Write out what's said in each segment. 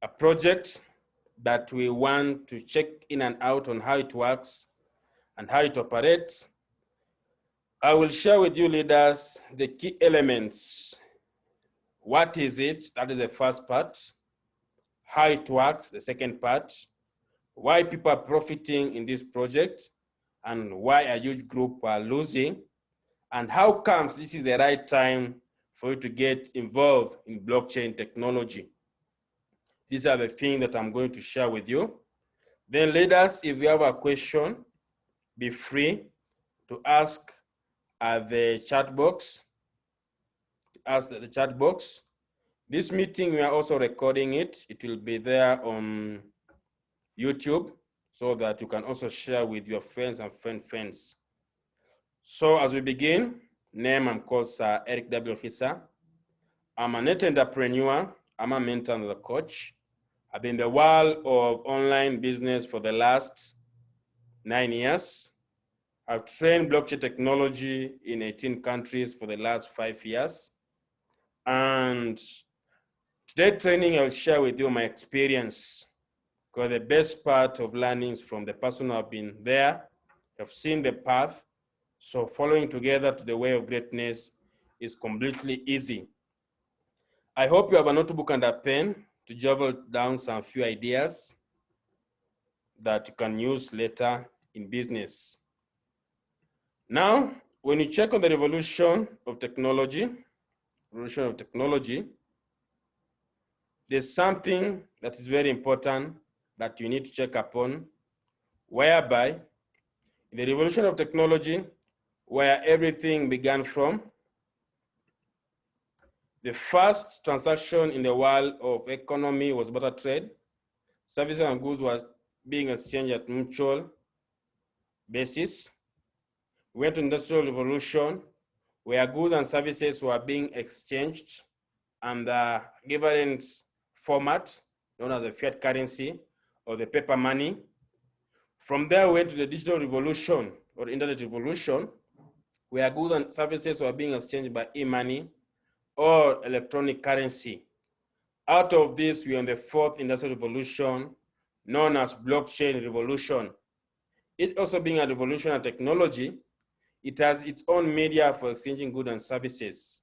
a project that we want to check in and out on how it works and how it operates. I will share with you leaders the key elements. What is it? That is the first part. How it works, the second part. Why people are profiting in this project and why a huge group are losing, and how comes this is the right time for you to get involved in blockchain technology. These are the things that I'm going to share with you. Then leaders, if you have a question, be free to ask at the chat box. Ask at the chat box. This meeting, we are also recording it. It will be there on YouTube so that you can also share with your friends and friends. So as we begin, name, I'm called Sir Eric W. Hissa. I'm a net entrepreneur. I'm a mentor and a coach. I've been in the world of online business for the last 9 years. I've trained blockchain technology in 18 countries for the last 5 years. And today's training, I'll share with you my experience, because the best part of learning is from the person who have been there, have seen the path. So following together to the way of greatness is completely easy. I hope you have a notebook and a pen to jot down some few ideas that you can use later in business. Now, when you check on the revolution of technology, there's something that is very important that you need to check upon, whereby in the revolution of technology, where everything began from, the first transaction in the world of economy was barter trade. Services and goods was being exchanged at mutual basis. We went to industrial revolution, where goods and services were being exchanged under different format known as the fiat currency or the paper money. From there, we went to the digital revolution or internet revolution, where goods and services were being exchanged by e-money or electronic currency. Out of this, we are in the fourth industrial revolution, known as blockchain revolution. It also being a revolution of technology, it has its own media for exchanging goods and services.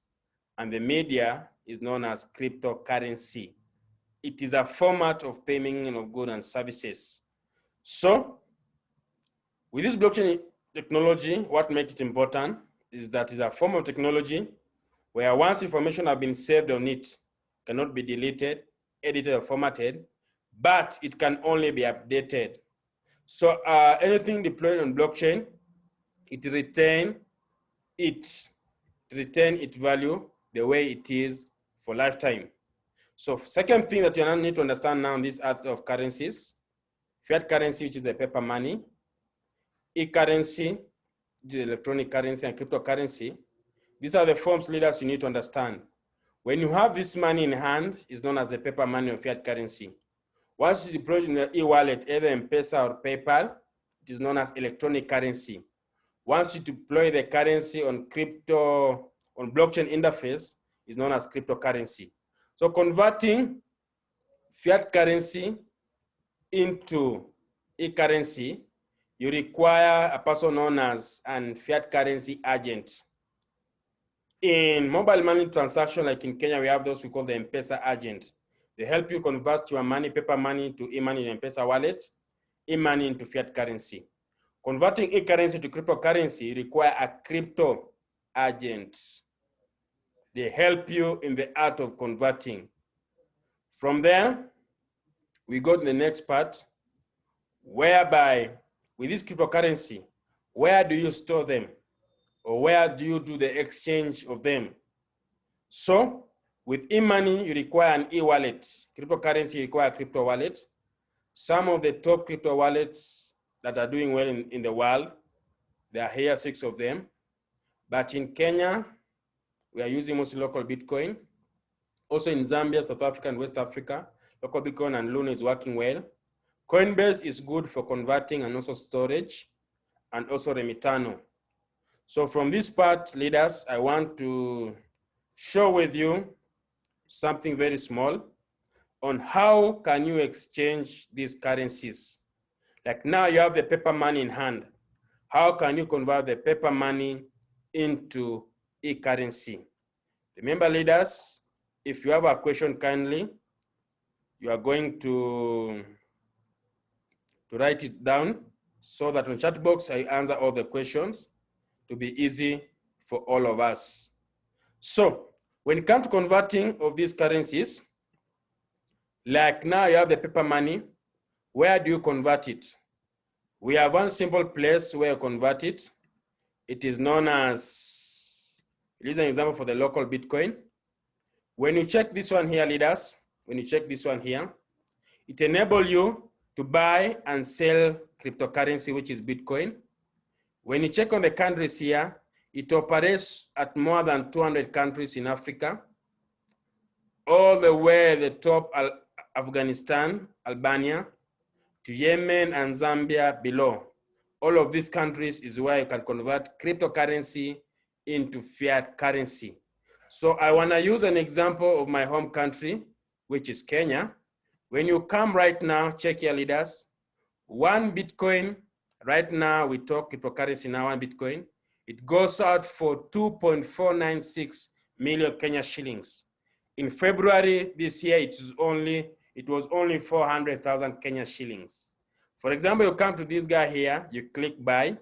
And the media is known as cryptocurrency. It is a format of payment of goods and services. So with this blockchain technology, what makes it important is that it's a form of technology where once information has been saved on it, cannot be deleted, edited, or formatted, but it can only be updated. So anything deployed on blockchain, it retain its value the way it is for lifetime. So second thing that you need to understand now in this art of currencies, fiat currency, which is the paper money, e-currency, the electronic currency, and cryptocurrency. These are the forms, leaders, you need to understand. When you have this money in hand, it's known as the paper money or fiat currency. Once you deploy in the e-wallet, either M-Pesa or PayPal, it is known as electronic currency. Once you deploy the currency on blockchain interface, it's known as cryptocurrency. So converting fiat currency into e-currency, you require a person known as an fiat currency agent. In mobile money transaction, like in Kenya, we have those we call the M-Pesa agent. They help you convert your money, paper money, to e-money in M-Pesa wallet, e-money into fiat currency. Converting e-currency to cryptocurrency require a crypto agent. They help you in the art of converting. From there, we go to the next part, whereby with this cryptocurrency, where do you store them? Or where do you do the exchange of them? So with e-money, you require an e-wallet. Cryptocurrency, you require a crypto wallet. Some of the top crypto wallets that are doing well in the world, there are here 6 of them. But in Kenya, we are using mostly local Bitcoin. Also in Zambia, South Africa, and West Africa, local Bitcoin and Luna is working well. Coinbase is good for converting and also storage, and also Remitano. So from this part, leaders, I want to show with you something very small. on how can you exchange these currencies. Like now you have the paper money in hand. How can you convert the paper money into e-currency? Remember, leaders, if you have a question, kindly, you are going to write it down so that on chat box, I answer all the questions to be easy for all of us. So when it comes to converting of these currencies, like now you have the paper money, where do you convert it? We have one simple place where you convert it. It is known as, here's an example for the local Bitcoin. When you check this one here, leaders, when you check this one here, it enables you to buy and sell cryptocurrency, which is Bitcoin. When you check on the countries here, it operates at more than 200 countries in Africa, all the way at the top, Afghanistan, Albania, to Yemen and Zambia below. All of these countries is where you can convert cryptocurrency into fiat currency. So I want to use an example of my home country, which is Kenya. When you come right now, check your leaders, one Bitcoin, right now we talk cryptocurrency now, one Bitcoin, it goes out for 2.496 million Kenya shillings. In February this year, it was only 400,000 Kenya shillings. For example, you come to this guy here, you click buy,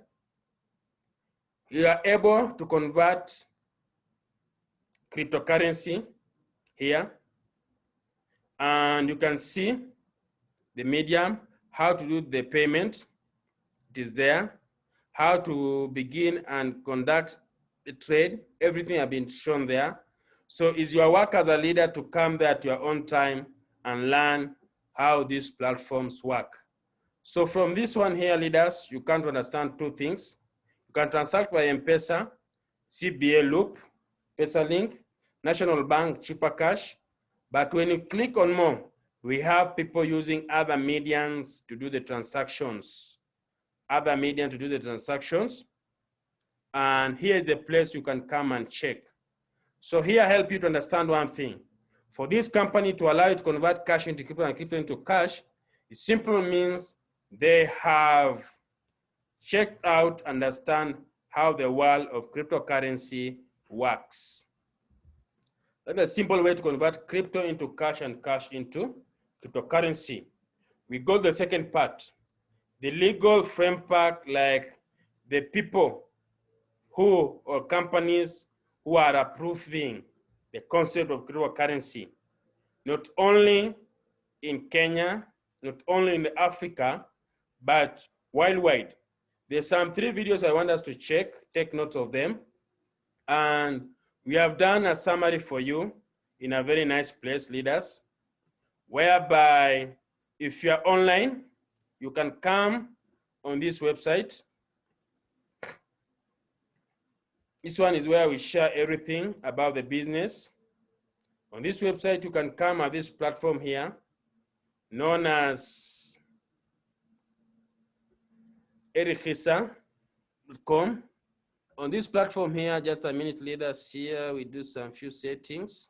you are able to convert cryptocurrency here, and you can see the medium, how to do the payment, it is there, how to begin and conduct the trade, everything has been shown there. So it's your work as a leader to come there at your own time and learn how these platforms work. So from this one here, leaders, you can understand two things. You can transact by M-Pesa, CBA Loop, PesaLink, National Bank, Cheaper Cash. But when you click on more, we have people using other mediums to do the transactions. And here is the place you can come and check. So here I help you to understand one thing. For this company to allow you to convert cash into crypto and crypto into cash, it simply means they have checked out, understand how the world of cryptocurrency works. That's a simple way to convert crypto into cash and cash into cryptocurrency. We go to the second part, the legal framework, like the people who or companies who are approving the concept of cryptocurrency, not only in Kenya, not only in Africa, but worldwide. There's some 3 videos I want us to check, take notes of them. And we have done a summary for you in a very nice place, leaders, whereby if you're online, you can come on this website. This one is where we share everything about the business. On this website, you can come at this platform here, known as erichisa.com. On this platform here, just a minute, leaders, here we do some few settings.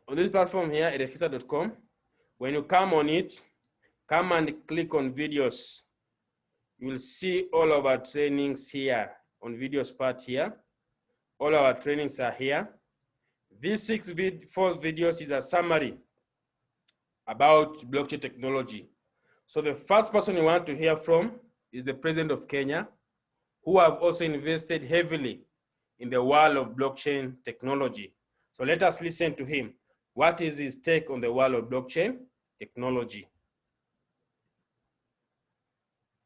On this platform here, erichisa.com, when you come on it, come and click on videos. You will see all of our trainings here on videos part here. All our trainings are here. These 4 videos is a summary about blockchain technology. So the first person you want to hear from is the President of Kenya, who have also invested heavily in the world of blockchain technology. So let us listen to him. What is his take on the world of blockchain technology?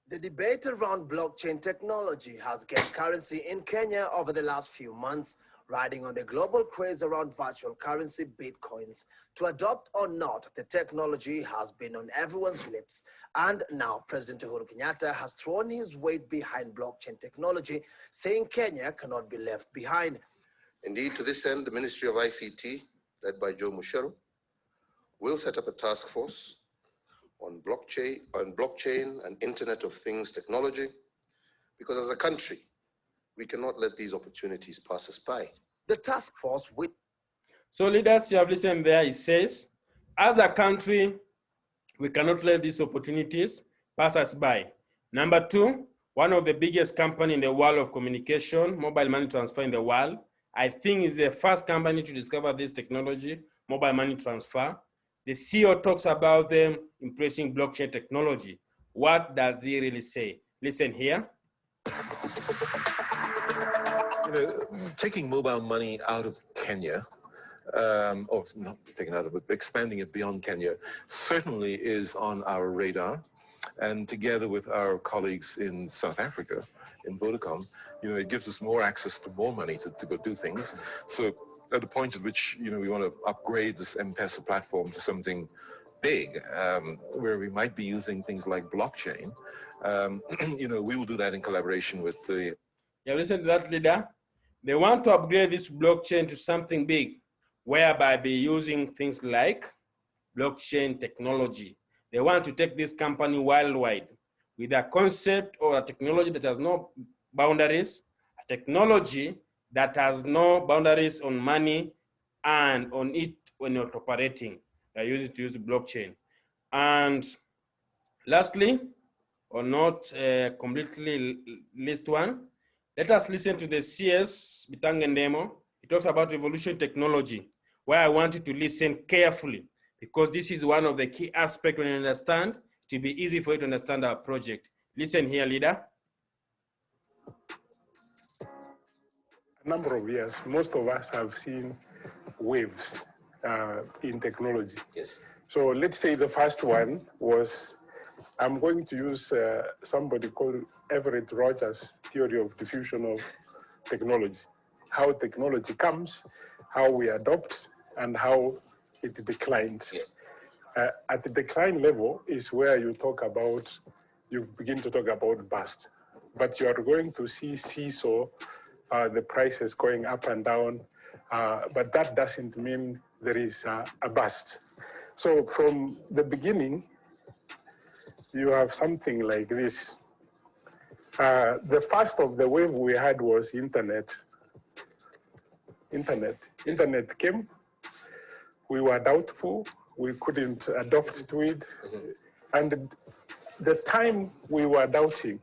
The debate around blockchain technology has gained currency in Kenya over the last few months, riding on the global craze around virtual currency Bitcoins. To adopt or not, the technology has been on everyone's lips. And now President Uhuru Kenyatta has thrown his weight behind blockchain technology, saying Kenya cannot be left behind. Indeed, to this end, the Ministry of ICT, led by Joe Musheru, will set up a task force on blockchain and Internet of Things technology, because as a country, we cannot let these opportunities pass us by. The task force with So leaders, you have listened there, it says, as a country, we cannot let these opportunities pass us by. Number two, one of the biggest company in the world of communication, mobile money transfer in the world, I think is the first company to discover this technology, mobile money transfer. The CEO talks about them embracing blockchain technology. What does he really say? Listen here. Taking mobile money out of Kenya, or not taking out of it, expanding it beyond Kenya, certainly is on our radar. And together with our colleagues in South Africa, in Vodacom, it gives us more access to more money to go do things. So at the point at which, we want to upgrade this M-Pesa platform to something big, where we might be using things like blockchain, we will do that in collaboration with the... You listen to that, leader? They want to upgrade this blockchain to something big, whereby they're using things like blockchain technology. They want to take this company worldwide with a concept or a technology that has no boundaries, a technology that has no boundaries on money and on it when you're operating. They're using to use the blockchain. And lastly, or not completely least one, let us listen to the CS Bitangendemo. He talks about revolution technology, where I want you to listen carefully, because this is one of the key aspects when you understand, to be easy for you to understand our project. Listen here, leader. A number of years, most of us have seen waves in technology. Yes. So let's say the first one was, I'm going to use somebody called Everett Rogers' theory of diffusion of technology. How technology comes, how we adopt, and how it declines. Yes. At the decline level is where you begin to talk about bust. But you are going to see seesaw, the prices going up and down, but that doesn't mean there is a bust. So from the beginning, you have something like this. The first of the wave we had was internet. Internet came, we were doubtful, we couldn't adopt to it. And the time we were doubting,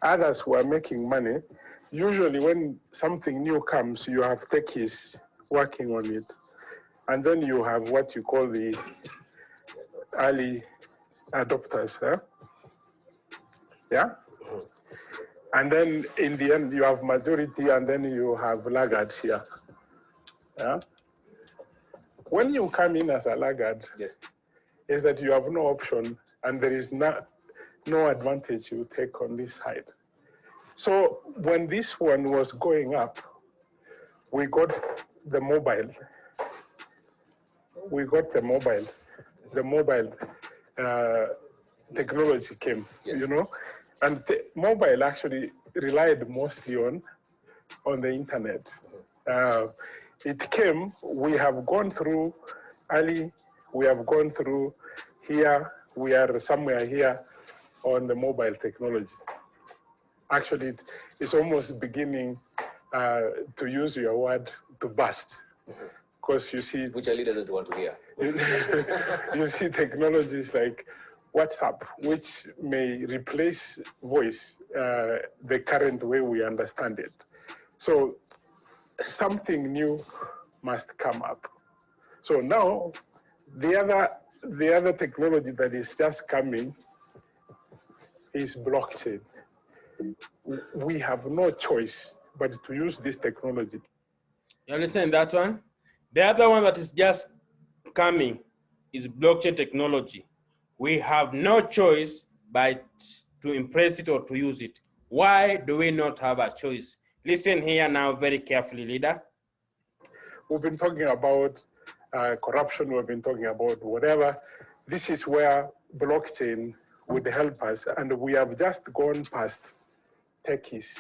others were making money. Usually when something new comes, you have techies working on it. And then you have what you call the early adopters, huh? Yeah? And then in the end, you have majority, and then you have laggards here. Yeah? When you come in as a laggard, Yes. is that you have no option, and there is no advantage you take on this side. So when this one was going up, we got the mobile. The mobile technology came, Yes. and the mobile actually relied mostly on the internet. It came, we have gone through early, we have gone through here, we are somewhere here on the mobile technology. Actually, it's almost beginning to use your word to bust. Because you see, Which our leader doesn't want to hear. you see technologies like WhatsApp, which may replace voice, the current way we understand it. So something new must come up. So now, the other technology that is just coming is blockchain. We have no choice but to use this technology. You understand that one? The other one that is just coming is blockchain technology. We have no choice but to embrace it or to use it. Why do we not have a choice? Listen here now very carefully, leader. We've been talking about corruption, we've been talking about whatever. This is where blockchain would help us, and we have just gone past techies.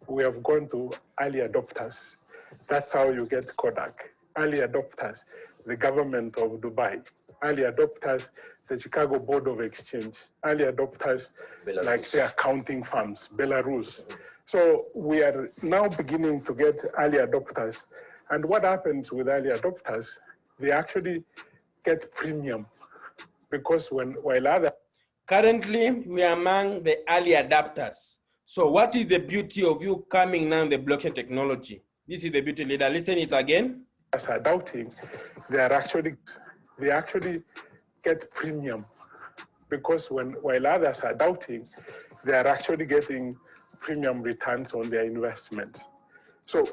We have gone to early adopters. That's how you get Kodak. Early adopters, the government of Dubai. Early adopters, the Chicago Board of Exchange, early adopters, Belarus. like the accounting firms, Belarus. So we are now beginning to get early adopters. And what happens with early adopters, they actually get premium because while other. Currently, we are among the early adapters. So what is the beauty of you coming now in the blockchain technology? This is the beauty, leader. Listen it again. As are doubting, they actually get premium because while others are doubting, they are actually getting premium returns on their investment. So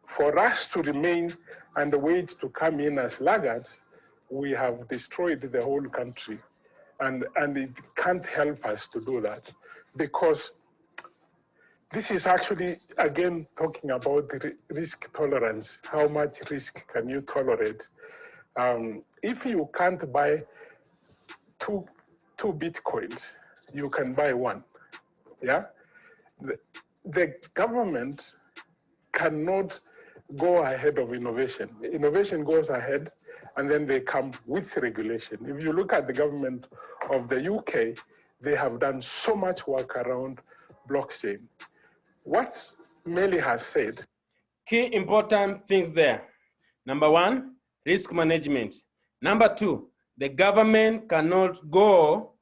for us to remain and wait to come in as laggards, we have destroyed the whole country. And it can't help us to do that because this is actually, again, talking about the risk tolerance. How much risk can you tolerate? If you can't buy two Bitcoins, you can buy one, yeah? The government cannot go ahead of innovation. Innovation goes ahead, and then they come with regulation. If you look at the government of the UK, they have done so much work around blockchain. What Meli has said. Key important things there. Number one, risk management. Number two, the government cannot go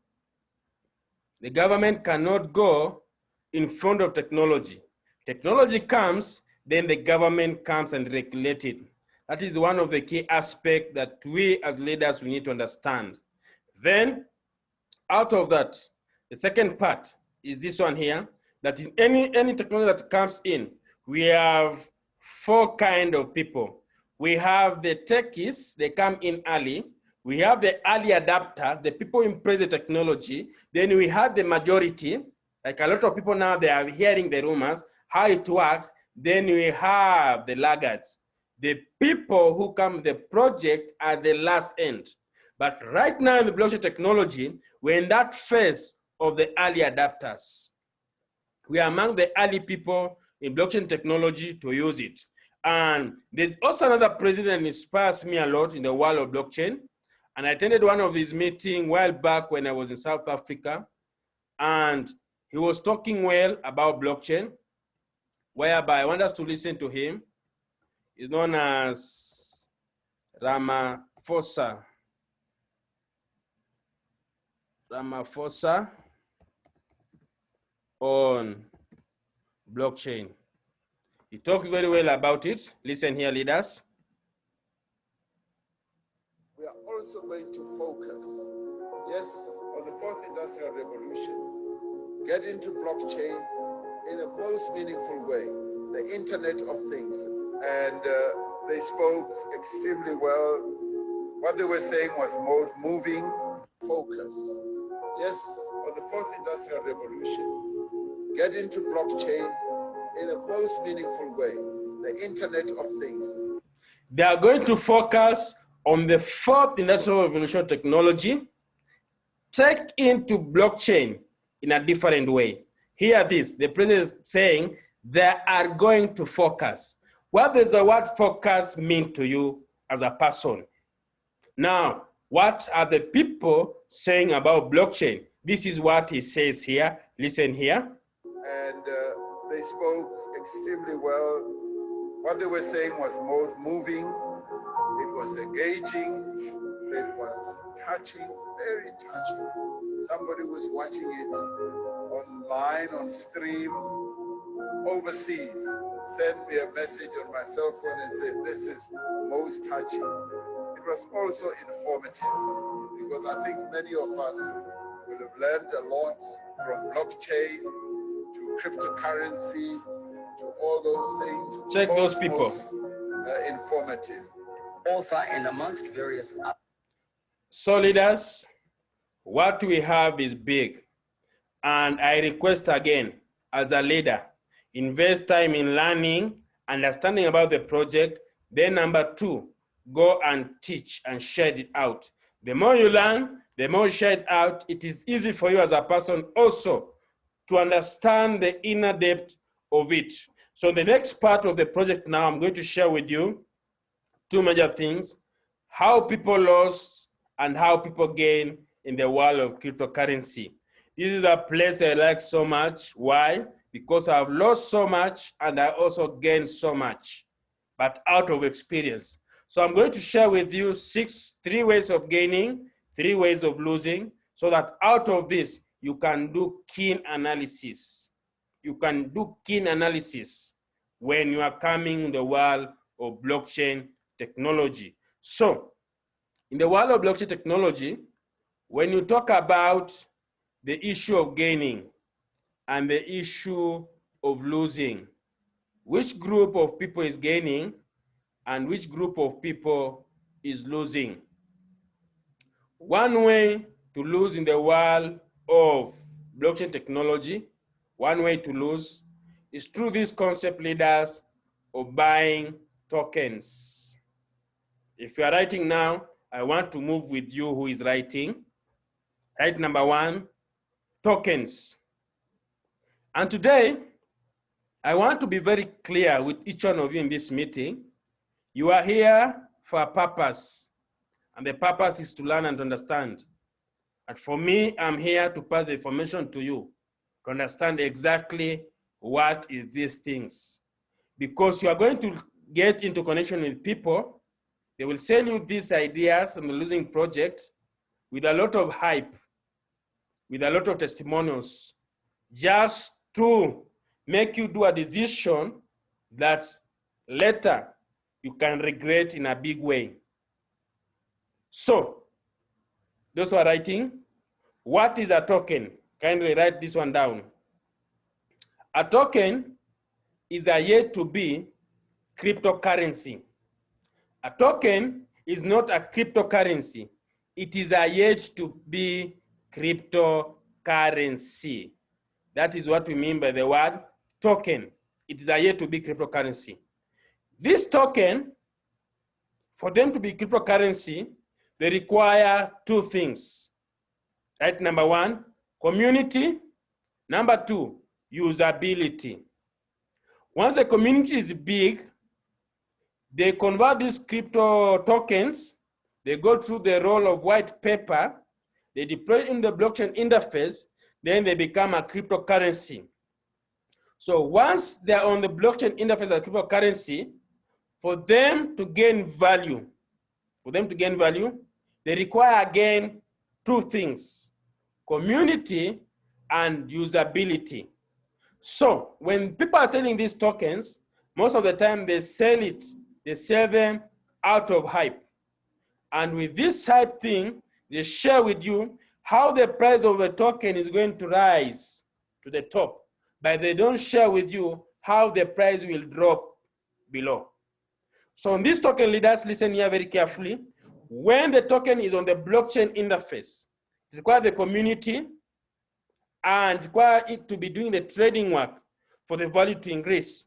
in front of technology. Technology comes, then the government comes and regulates it. That is one of the key aspects that we as leaders, we need to understand. Then, out of that, the second part is this one here, that in any technology that comes in, we have four kinds of people. We have the techies, they come in early. We have the early adapters, the people who embrace the technology. Then we have the majority, like a lot of people now, they are hearing the rumors, how it works. Then we have the laggards, the people who come the project at the last end. But right now in the blockchain technology, we're in that phase of the early adapters. We are among the early people in blockchain technology to use it. And there's also another president that inspires me a lot in the world of blockchain. And I attended one of his meetings a while back when I was in South Africa. And he was talking well about blockchain, whereby I want us to listen to him. He's known as Ramaphosa on blockchain. He talked very well about it. Listen here, leaders. We are also going to focus, yes, on the fourth industrial revolution, get into blockchain in a most meaningful way, the Internet of Things. And they spoke extremely well. What they were saying was most moving. Focus, yes, on the fourth industrial revolution, get into blockchain in a most meaningful way, the Internet of Things. They are going to focus on the fourth industrial revolution technology, take into blockchain in a different way. Hear this, the president is saying they are going to focus. What does the word focus mean to you as a person? Now, what are the people saying about blockchain? This is what he says here. Listen here. And they spoke extremely well. What they were saying was most moving. It was engaging. It was touching, very touching. Somebody was watching it online, on stream, overseas. Sent me a message on my cell phone and said, this is most touching. It was also informative because I think many of us will have learned a lot from blockchain to cryptocurrency to all those things. Check those people. Informative. Author and amongst various. So leaders, what we have is big. And I request again, as a leader, invest time in learning, understanding about the project. Then number two, go and teach and share it out. The more you learn, the more you share it out, it is easy for you as a person also to understand the inner depth of it. So the next part of the project now, I'm going to share with you two major things: how people lose and how people gain in the world of cryptocurrency. This is a place I like so much. Why? Because I've lost so much and I also gained so much, but out of experience. So I'm going to share with you 3 ways of gaining, 3 ways of losing, so that out of this, you can do keen analysis. You can do keen analysis when you are coming in the world of blockchain technology. So in the world of blockchain technology, when you talk about the issue of gaining and the issue of losing, which group of people is gaining and which group of people is losing? One way to lose in the world of blockchain technology, one way to lose is through these concept leaders of buying tokens. If you are writing now, I want to move with you who is writing. Write number 1, tokens. And today, I want to be very clear with each one of you in this meeting. You are here for a purpose, and the purpose is to learn and understand. And for me, I'm here to pass the information to you to understand exactly what is these things. Because you are going to get into connection with people, they will sell you these ideas on the losing project with a lot of hype, with a lot of testimonials, just to make you do a decision that later you can regret in a big way. So, those who are writing, what is a token? Kindly write this one down. A token is a yet to be cryptocurrency. A token is not a cryptocurrency. It is a yet to be cryptocurrency. That is what we mean by the word token. It is a yet to be cryptocurrency. This token, for them to be cryptocurrency, they require 2 things. Right? Number 1, community. Number 2, usability. Once the community is big, they convert these crypto tokens, they go through the roll of white paper, they deploy in the blockchain interface, then they become a cryptocurrency. So once they're on the blockchain interface as cryptocurrency, for them to gain value, they require again 2 things, community and usability. So when people are selling these tokens, most of the time they sell them out of hype. And with this hype thing, they share with you how the price of a token is going to rise to the top, but they don't share with you how the price will drop below. So on these token leaders, listen here very carefully. When the token is on the blockchain interface, it requires the community and require it to be doing the trading work for the value to increase.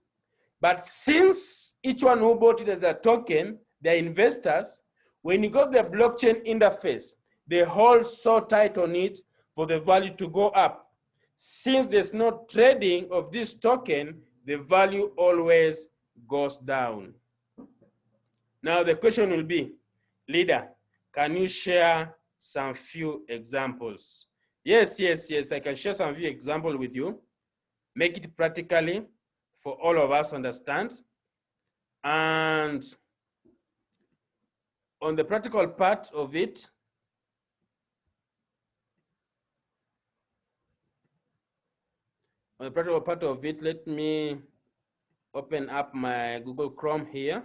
But since each one who bought it as a token, they're investors, when you got the blockchain interface, they hold so tight on it for the value to go up. Since there's no trading of this token, the value always goes down. Now the question will be, leader, can you share some few examples? Yes, I can share some few examples with you. Make it practically for all of us to understand. And on the practical part of it, let me open up my Google Chrome here.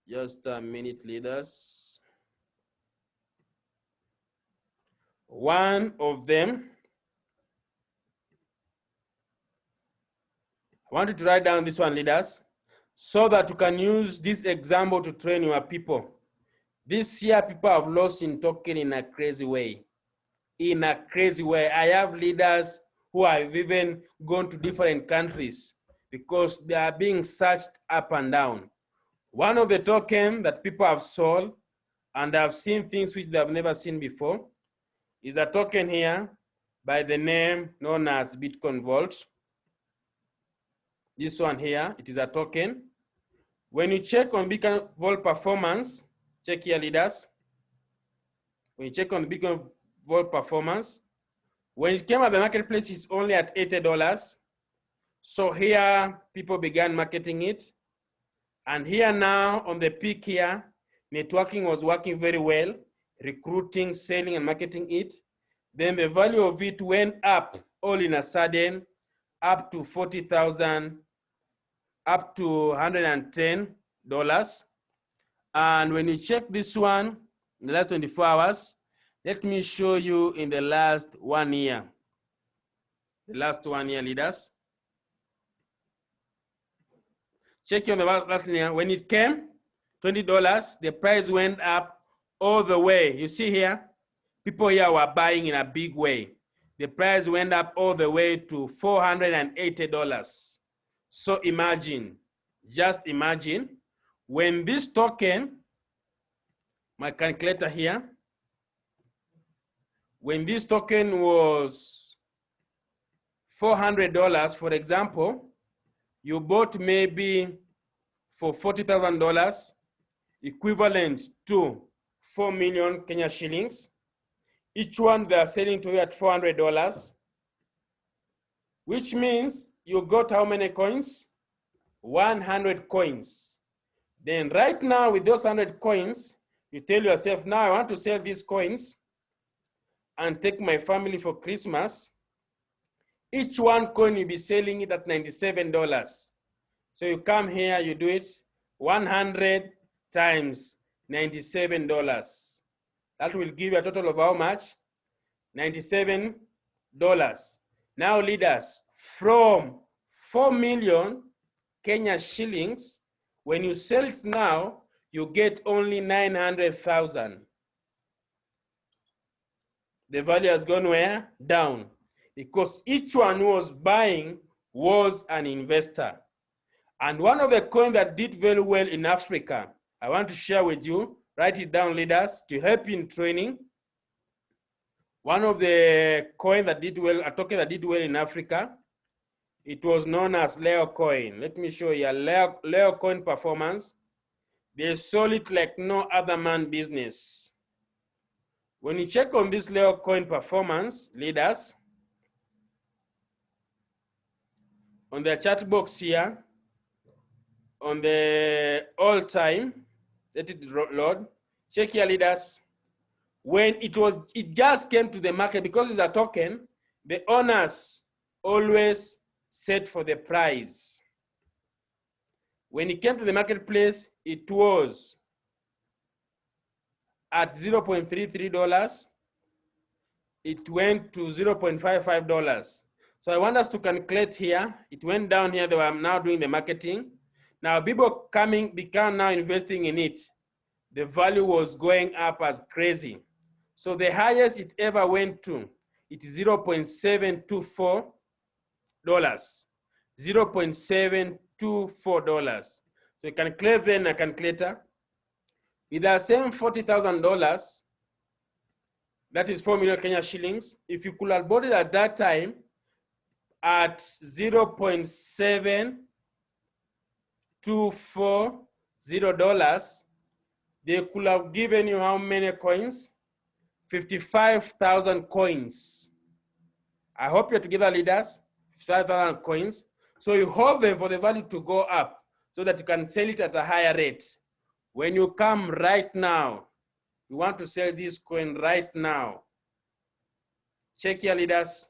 Just a minute, leaders. One of them, I want you to write down this one, leaders, so that you can use this example to train your people. This year, people have lost in token in a crazy way. I have leaders who have even gone to different countries because they are being searched up and down. One of the tokens that people have sold and have seen things which they have never seen before is a token here by the name known as Bitcoin Vault. This one here, it is a token. When you check on Bitcoin Vault performance, check here, leaders. When you check on the Bitcoin Vault performance, when it came at the marketplace, it's only at $80. So here, people began marketing it. And here now, on the peak here, networking was working very well, recruiting, selling, and marketing it. Then the value of it went up all in a sudden, up to 40,000, up to $110. And when you check this one, in the last 24 hours, let me show you in the last 1 year. The last 1 year, leaders. Check on the last year. When it came, $20, the price went up all the way. You see here, people here were buying in a big way. The price went up all the way to $480. So imagine, just imagine, when this token, my calculator here, when this token was $400, for example, you bought maybe for $40,000, equivalent to 4 million Kenya shillings. Each one they are selling to you at $400, which means you got how many coins? 100 coins. Then right now with those 100 coins, you tell yourself, now I want to sell these coins and take my family for Christmas. Each one coin you'll be selling it at $97. So you come here, you do it 100 times $97. That will give you a total of how much? $97. Now leaders, from 4 million Kenya shillings, when you sell it now, you get only 900,000. The value has gone where? Down. Because each one who was buying was an investor. And one of the coins that did very well in Africa, I want to share with you, write it down, leaders, to help you in training. One of the coins that did well, a token that did well in Africa, it was known as Leo coin. Let me show you Leo coin performance. They sold it like no other man business. When you check on this Leo coin performance, leaders, on the chat box here, on the all time, let it load. Check here, leaders. When it just came to the market, because it's a token, the owners always set for the price. When it came to the marketplace, it was at $0.33. It went to $0.55. So I want us to calculate here. It went down here. They were now doing the marketing. Now people become now investing in it. The value was going up as crazy. So the highest it ever went to, it is $0.724. $0.724. So you can calculate then a calculator. With the same $40,000, that is 4 million Kenya shillings. If you could have bought it at that time at $0.724, they could have given you how many coins? 55,000 coins. I hope you're together, leaders. 55,000 coins. So you hold them for the value to go up so that you can sell it at a higher rate. When you come right now, you want to sell this coin right now. Check here, leaders.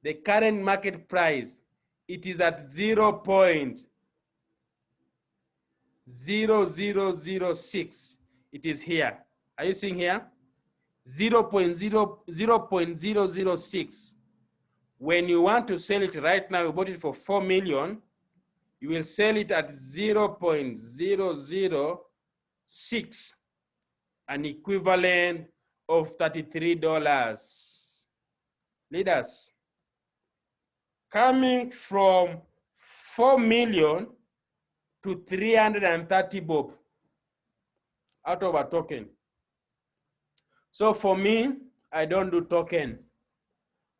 The current market price, it is at 0.0006. It is here. Are you seeing here? 0.006. When you want to sell it right now, you bought it for 4 million, you will sell it at 0.006, an equivalent of $33. Leaders, coming from 4 million to 330 bob out of a token. So for me, I don't do token.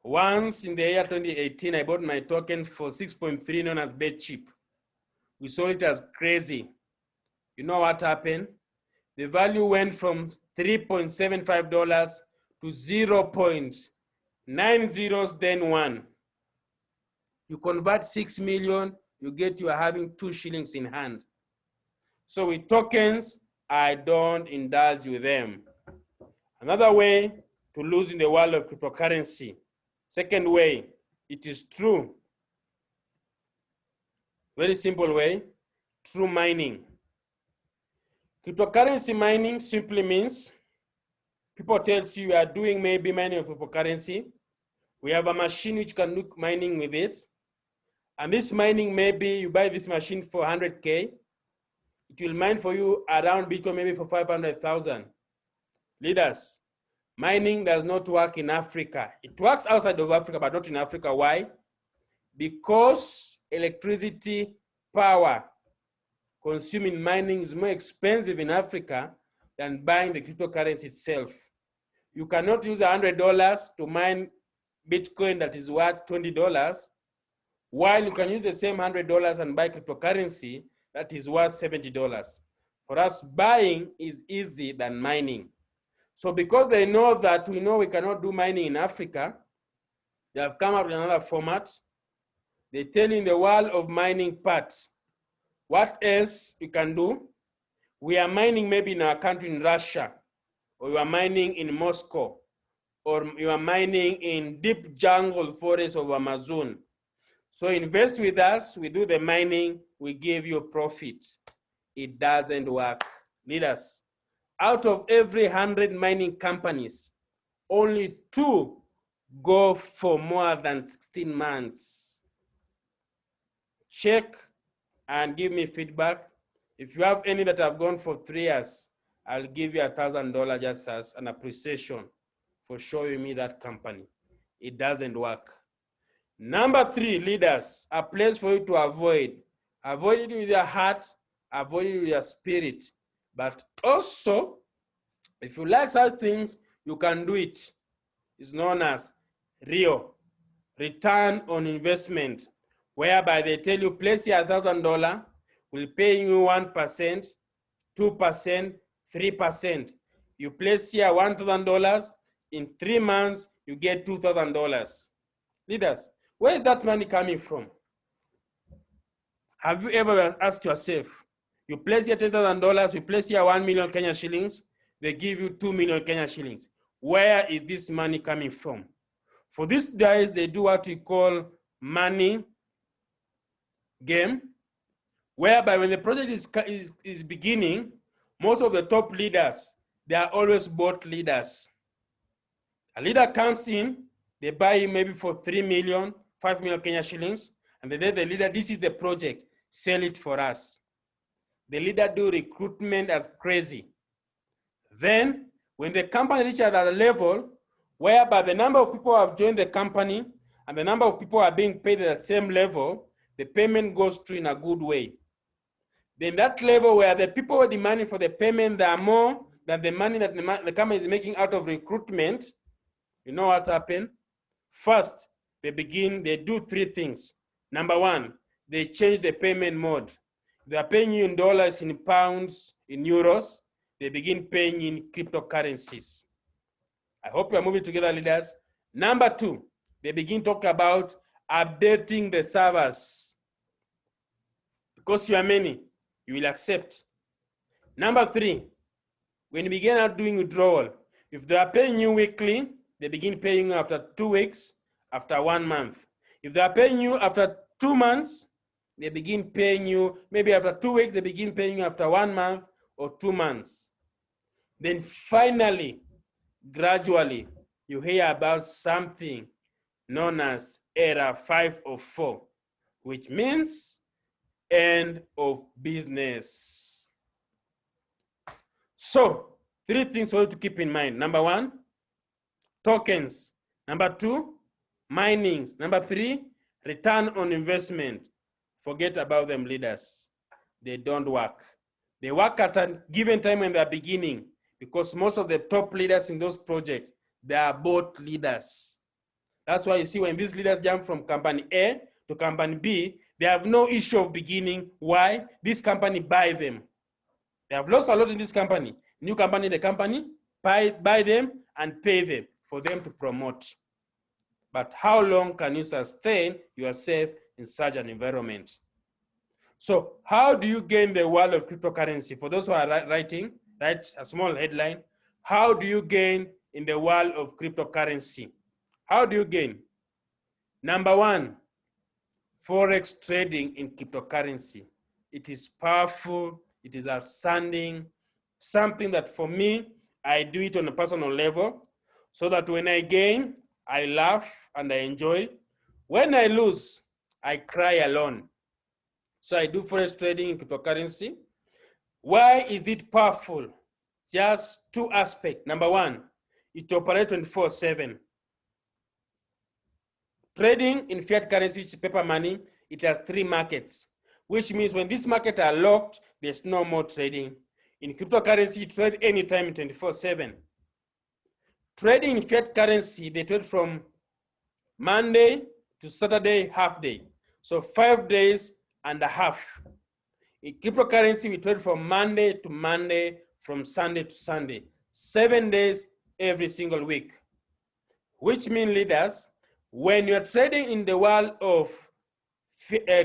Once in the year 2018, I bought my token for 6.3, known as bet cheap. We sold it as crazy. You know what happened? The value went from $3.75 to 0.90 then 1. You convert 6 million, you get you are having 2 shillings in hand. So with tokens, I don't indulge with them. Another way to lose in the world of cryptocurrency. Second way, it is true. Very simple way, true mining. Cryptocurrency mining simply means people tell you are doing maybe mining of cryptocurrency. We have a machine which can do mining with it. And this mining, maybe you buy this machine for 100K. It will mine for you around Bitcoin maybe for 500,000. Leaders, mining does not work in Africa. It works outside of Africa, but not in Africa. Why? Because electricity power consumed in mining is more expensive in Africa than buying the cryptocurrency itself. You cannot use $100 to mine Bitcoin that is worth $20, while you can use the same $100 and buy cryptocurrency that is worth $70. For us, buying is easy than mining. So because they know that we know we cannot do mining in Africa, they have come up with another format. They tell you in the world of mining part, what else you can do? We are mining maybe in our country in Russia, or you are mining in Moscow, or you are mining in deep jungle forests of Amazon. So invest with us, we do the mining, we give you profit. It doesn't work. Leaders, out of every 100 mining companies, only 2 go for more than 16 months. Check and give me feedback. If you have any that have gone for 3 years, I'll give you $1,000 just as an appreciation for showing me that company. It doesn't work. Number 3, leaders, a place for you to avoid. Avoid it with your heart, avoid it with your spirit. But also, if you like such things, you can do it. It's known as RIO, return on investment, whereby they tell you place here $1,000, will pay you 1%, 2%, 3%. You place here $1,000, in 3 months, you get $2,000. Leaders, where is that money coming from? Have you ever asked yourself, you place here $10,000, you place here 1 million Kenya shillings, they give you 2 million Kenya shillings. Where is this money coming from? For these guys, they do what we call money game, whereby when the project is beginning, most of the top leaders, they are always bot leaders. A leader comes in, they buy him maybe for 3 million, 5 million Kenya shillings, and then the leader, this is the project, sell it for us. The leader do recruitment as crazy. Then, when the company reaches at a level whereby the number of people who have joined the company and the number of people are being paid at the same level, the payment goes through in a good way. Then that level where the people who are demanding for the payment, there are more than the money that the company is making out of recruitment, you know what happened? First, they do 3 things. Number 1, they change the payment mode. They are paying you in dollars, in pounds, in euros. They begin paying in cryptocurrencies. I hope you are moving together, leaders. Number 2, they begin to talk about updating the servers. Because you are many, you will accept. Number 3, when you begin out doing withdrawal, if they are paying you weekly, they begin paying you after 2 weeks, after 1 month. If they are paying you after 2 months, they begin paying you, maybe after 2 weeks, they begin paying you after 1 month or 2 months. Then finally, gradually, you hear about something known as Era 504, which means end of business. So, 3 things for you to keep in mind. Number 1, tokens. Number 2, minings. Number 3, return on investment. Forget about them, leaders. They don't work. They work at a given time when they're beginning, because most of the top leaders in those projects, they are both leaders. That's why you see when these leaders jump from company A to company B, they have no issue of beginning. Why? This company buy them. They have lost a lot in this company. New company, the company, buy them and pay them for them to promote. But how long can you sustain yourself in such an environment? So how do you gain the world of cryptocurrency? For those who are writing, write a small headline. How do you gain in the world of cryptocurrency? How do you gain? Number one, Forex trading in cryptocurrency. It is powerful, it is outstanding, something that for me, I do it on a personal level, so that when I gain, I laugh and I enjoy. When I lose, I cry alone. So I do Forex trading in cryptocurrency. Why is it powerful? Just two aspects. Number one, it operates 24/7. Trading in fiat currency, which is paper money, it has 3 markets, which means when these markets are locked, there's no more trading. In cryptocurrency, you trade anytime 24/7. Trading in fiat currency, they trade from Monday to Saturday, half day. So 5 days and a half. In cryptocurrency, we trade from Monday to Monday, from Sunday to Sunday, 7 days every single week. Which means, leaders, when you're trading in the world of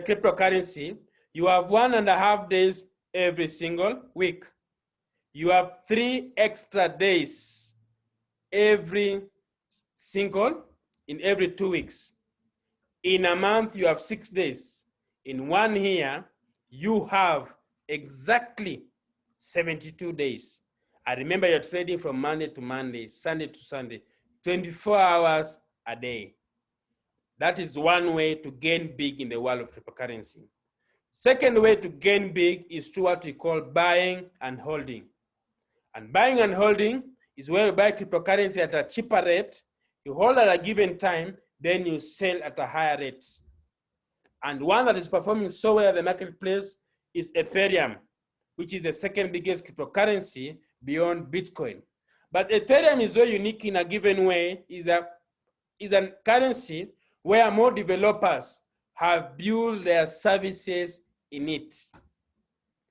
cryptocurrency, you have 1.5 days every single week. You have 3 extra days every in every 2 weeks. In a month, you have 6 days. In 1 year, you have exactly 72 days. I remember you're trading from Monday to Monday, Sunday to Sunday, 24 hours a day. That is one way to gain big in the world of cryptocurrency. Second way to gain big is through what we call buying and holding. And buying and holding is where you buy cryptocurrency at a cheaper rate, you hold at a given time, then you sell at a higher rate. And one that is performing so well in the marketplace is Ethereum, which is the second biggest cryptocurrency beyond Bitcoin. But Ethereum is very unique in a given way, is a currency where more developers have built their services in it.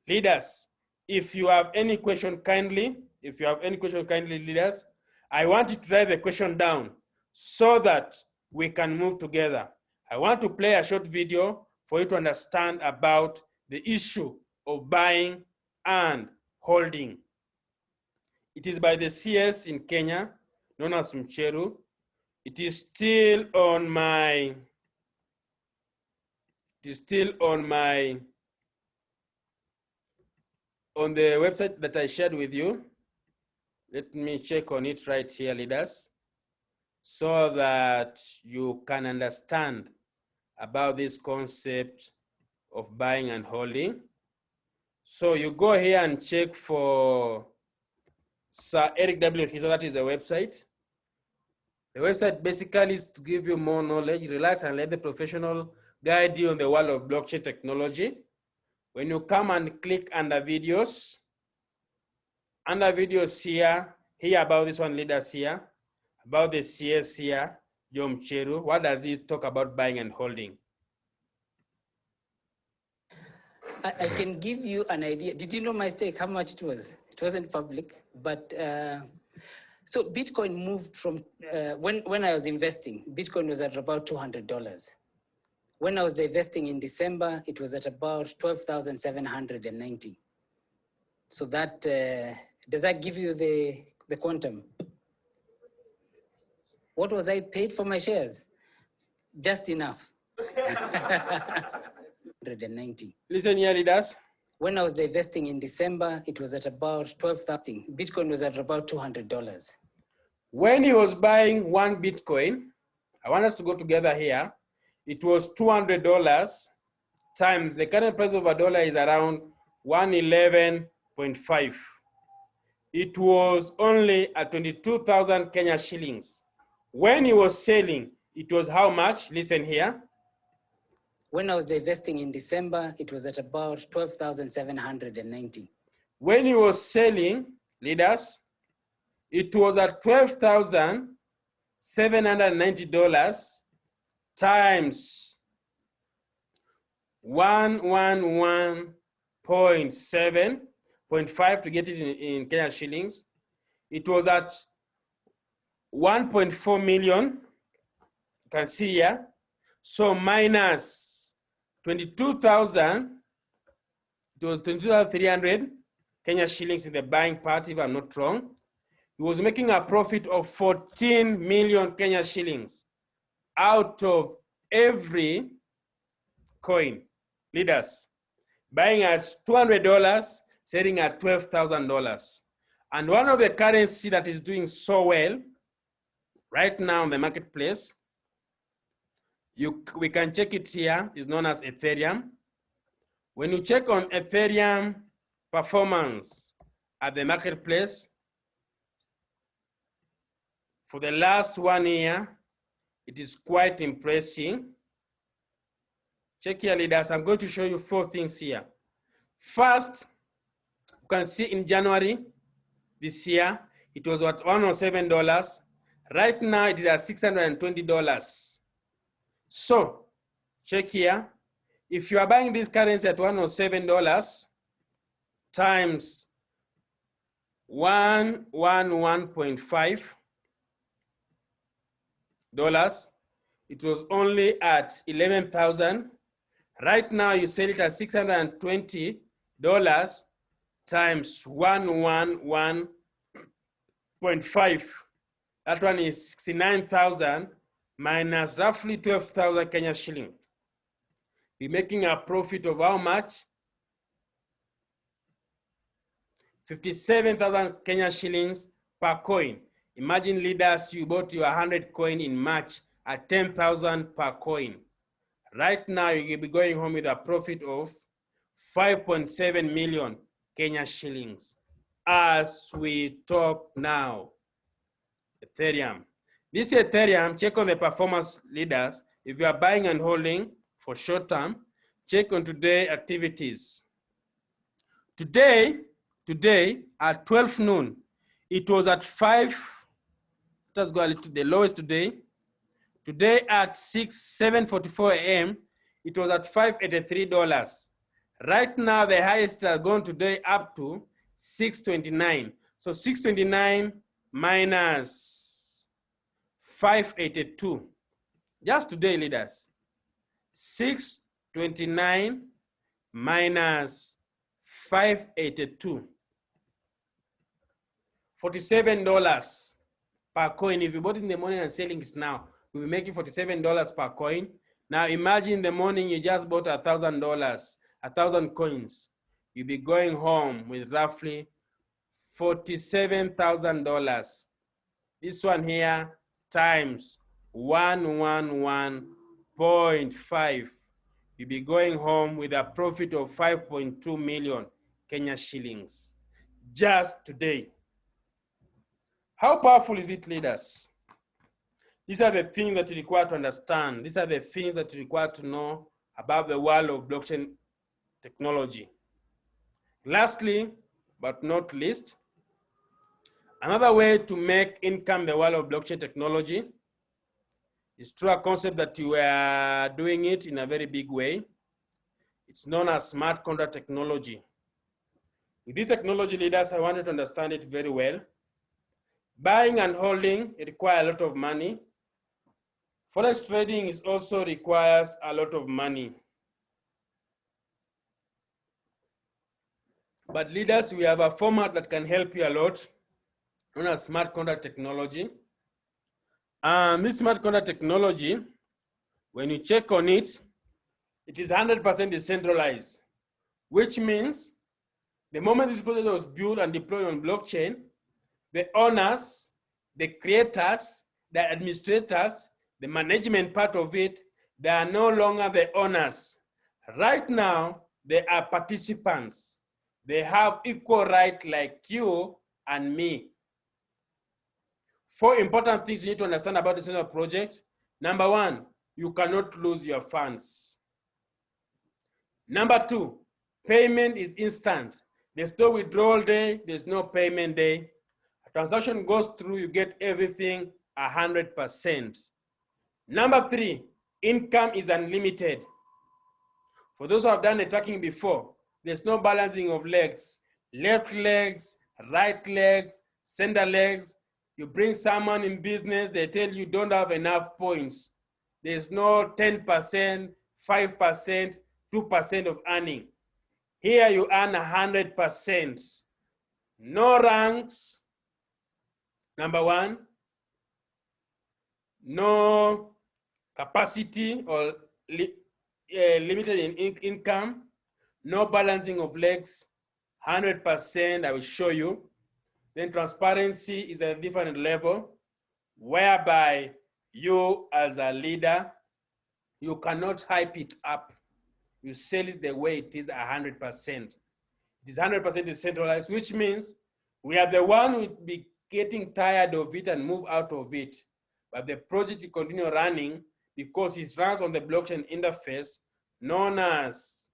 Leaders, if you have any question, kindly, leaders, I want you to write the question down so that we can move together. I want to play a short video for you to understand about the issue of buying and holding. It is by the CS in Kenya, known as Mcheru. It is still on my, on the website that I shared with you. Let me check on it right here, leaders, so that you can understand about this concept of buying and holding. So you go here and check for Sir Eric W. Hizo, that is the website. The website basically is to give you more knowledge, relax and let the professional guide you on the world of blockchain technology. When you come and click under videos here, hear about this one, leaders here, about the CS here, Jom Cheru. What does it talk about buying and holding? I can give you an idea. Did you know my stake, how much it was? It wasn't public, but so Bitcoin moved from, when I was investing, Bitcoin was at about $200. When I was divesting in December, it was at about 12,790. So that, does that give you the quantum? What was I paid for my shares? Just enough. 190. Listen here, leaders. When I was divesting in December, it was at about 12,000. Bitcoin was at about $200. When he was buying 1 Bitcoin, I want us to go together here. It was $200 times the current price of a dollar is around 111.5. It was only at 22,000 Kenya shillings. When he was selling, it was how much? Listen here. When I was divesting in December, it was at about 12,790. When he was selling, leaders, it was at $12,790 times 111.7.5 to get it in Kenya shillings. it was at 1.4 million. You can see here. So minus 22,000, it was 22,300 Kenya shillings in the buying part, if I'm not wrong. He was making a profit of 14 million Kenya shillings out of every coin. Leaders, buying at $200, selling at $12,000. And one of the currency that is doing so well right now in the marketplace, we can check it here, is known as Ethereum. When you check on Ethereum performance at the marketplace, for the last 1 year, it is quite impressive. Check here, leaders. I'm going to show you 4 things here. First, you can see in January this year, it was at $107. Right now, it is at $620. So, check here. If you are buying this currency at $107 times 111.5 dollars, it was only at 11,000. Right now, you sell it at $620 times 111.5. That one is 69,000 minus roughly 12,000 Kenya shilling. You're making a profit of how much? 57,000 Kenya shillings per coin. Imagine, leaders, you bought your 100 coin in March at 10,000 per coin. Right now, you will be going home with a profit of 5.7 million Kenya shillings as we talk now. Ethereum. This Ethereum, check on the performance, leaders. If you are buying and holding for short term, check on today activities. Today at 12 noon, it was at 5. Let us go a little to the lowest today. Today at 7:44 a.m., it was at $583. Right now, the highest has gone today up to 629. So 629 minus 582. Just today, leaders. 629 minus 582. $47 per coin. If you bought it in the morning and selling it now, we'll be making $47 per coin. Now imagine in the morning you just bought $1,000, 1,000 coins. You'll be going home with roughly $47,000. This one here times 111.5. You'll be going home with a profit of 5.2 million Kenya shillings just today. How powerful is it, leaders? These are the things that you require to understand. These are the things that you require to know about the world of blockchain technology. Lastly, but not least, another way to make income in the world of blockchain technology is through a concept that you are doing it in a very big way. It's known as smart contract technology. With this technology, leaders, I want you to understand it very well. Buying and holding, it requires a lot of money. Forex trading also requires a lot of money. But leaders, we have a format that can help you a lot, known as smart contract technology. This smart contract technology, when you check on it, it is 100% decentralized, which means the moment this project was built and deployed on blockchain, the owners, the creators, the administrators, the management part of it, they are no longer the owners. Right now, they are participants. They have equal right like you and me. 4 important things you need to understand about this project. Number 1, you cannot lose your funds. Number 2, payment is instant. There's no withdrawal day, there's no payment day. A transaction goes through, you get everything 100%. Number 3, income is unlimited. For those who have done the tracking before, there's no balancing of legs. Left legs, right legs, center legs. You bring someone in business, they tell you don't have enough points. There's no 10%, 5%, 2% of earning. Here you earn 100%. No ranks, number one. No capacity or limited in income. No balancing of legs, 100%, I will show you. Then transparency is a different level, whereby you as a leader, you cannot hype it up. You sell it the way it is 100%. It is 100% decentralized, which means we are the one who will be getting tired of it and move out of it. But the project will continue running because it runs on the blockchain interface known as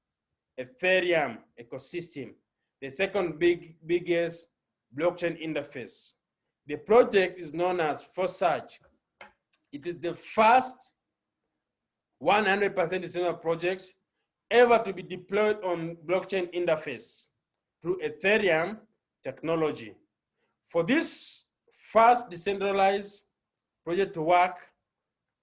Ethereum ecosystem, the second biggest blockchain interface. The project is known as Forsage. It is the first 100% decentralized project ever to be deployed on blockchain interface through Ethereum technology. For this first decentralized project to work,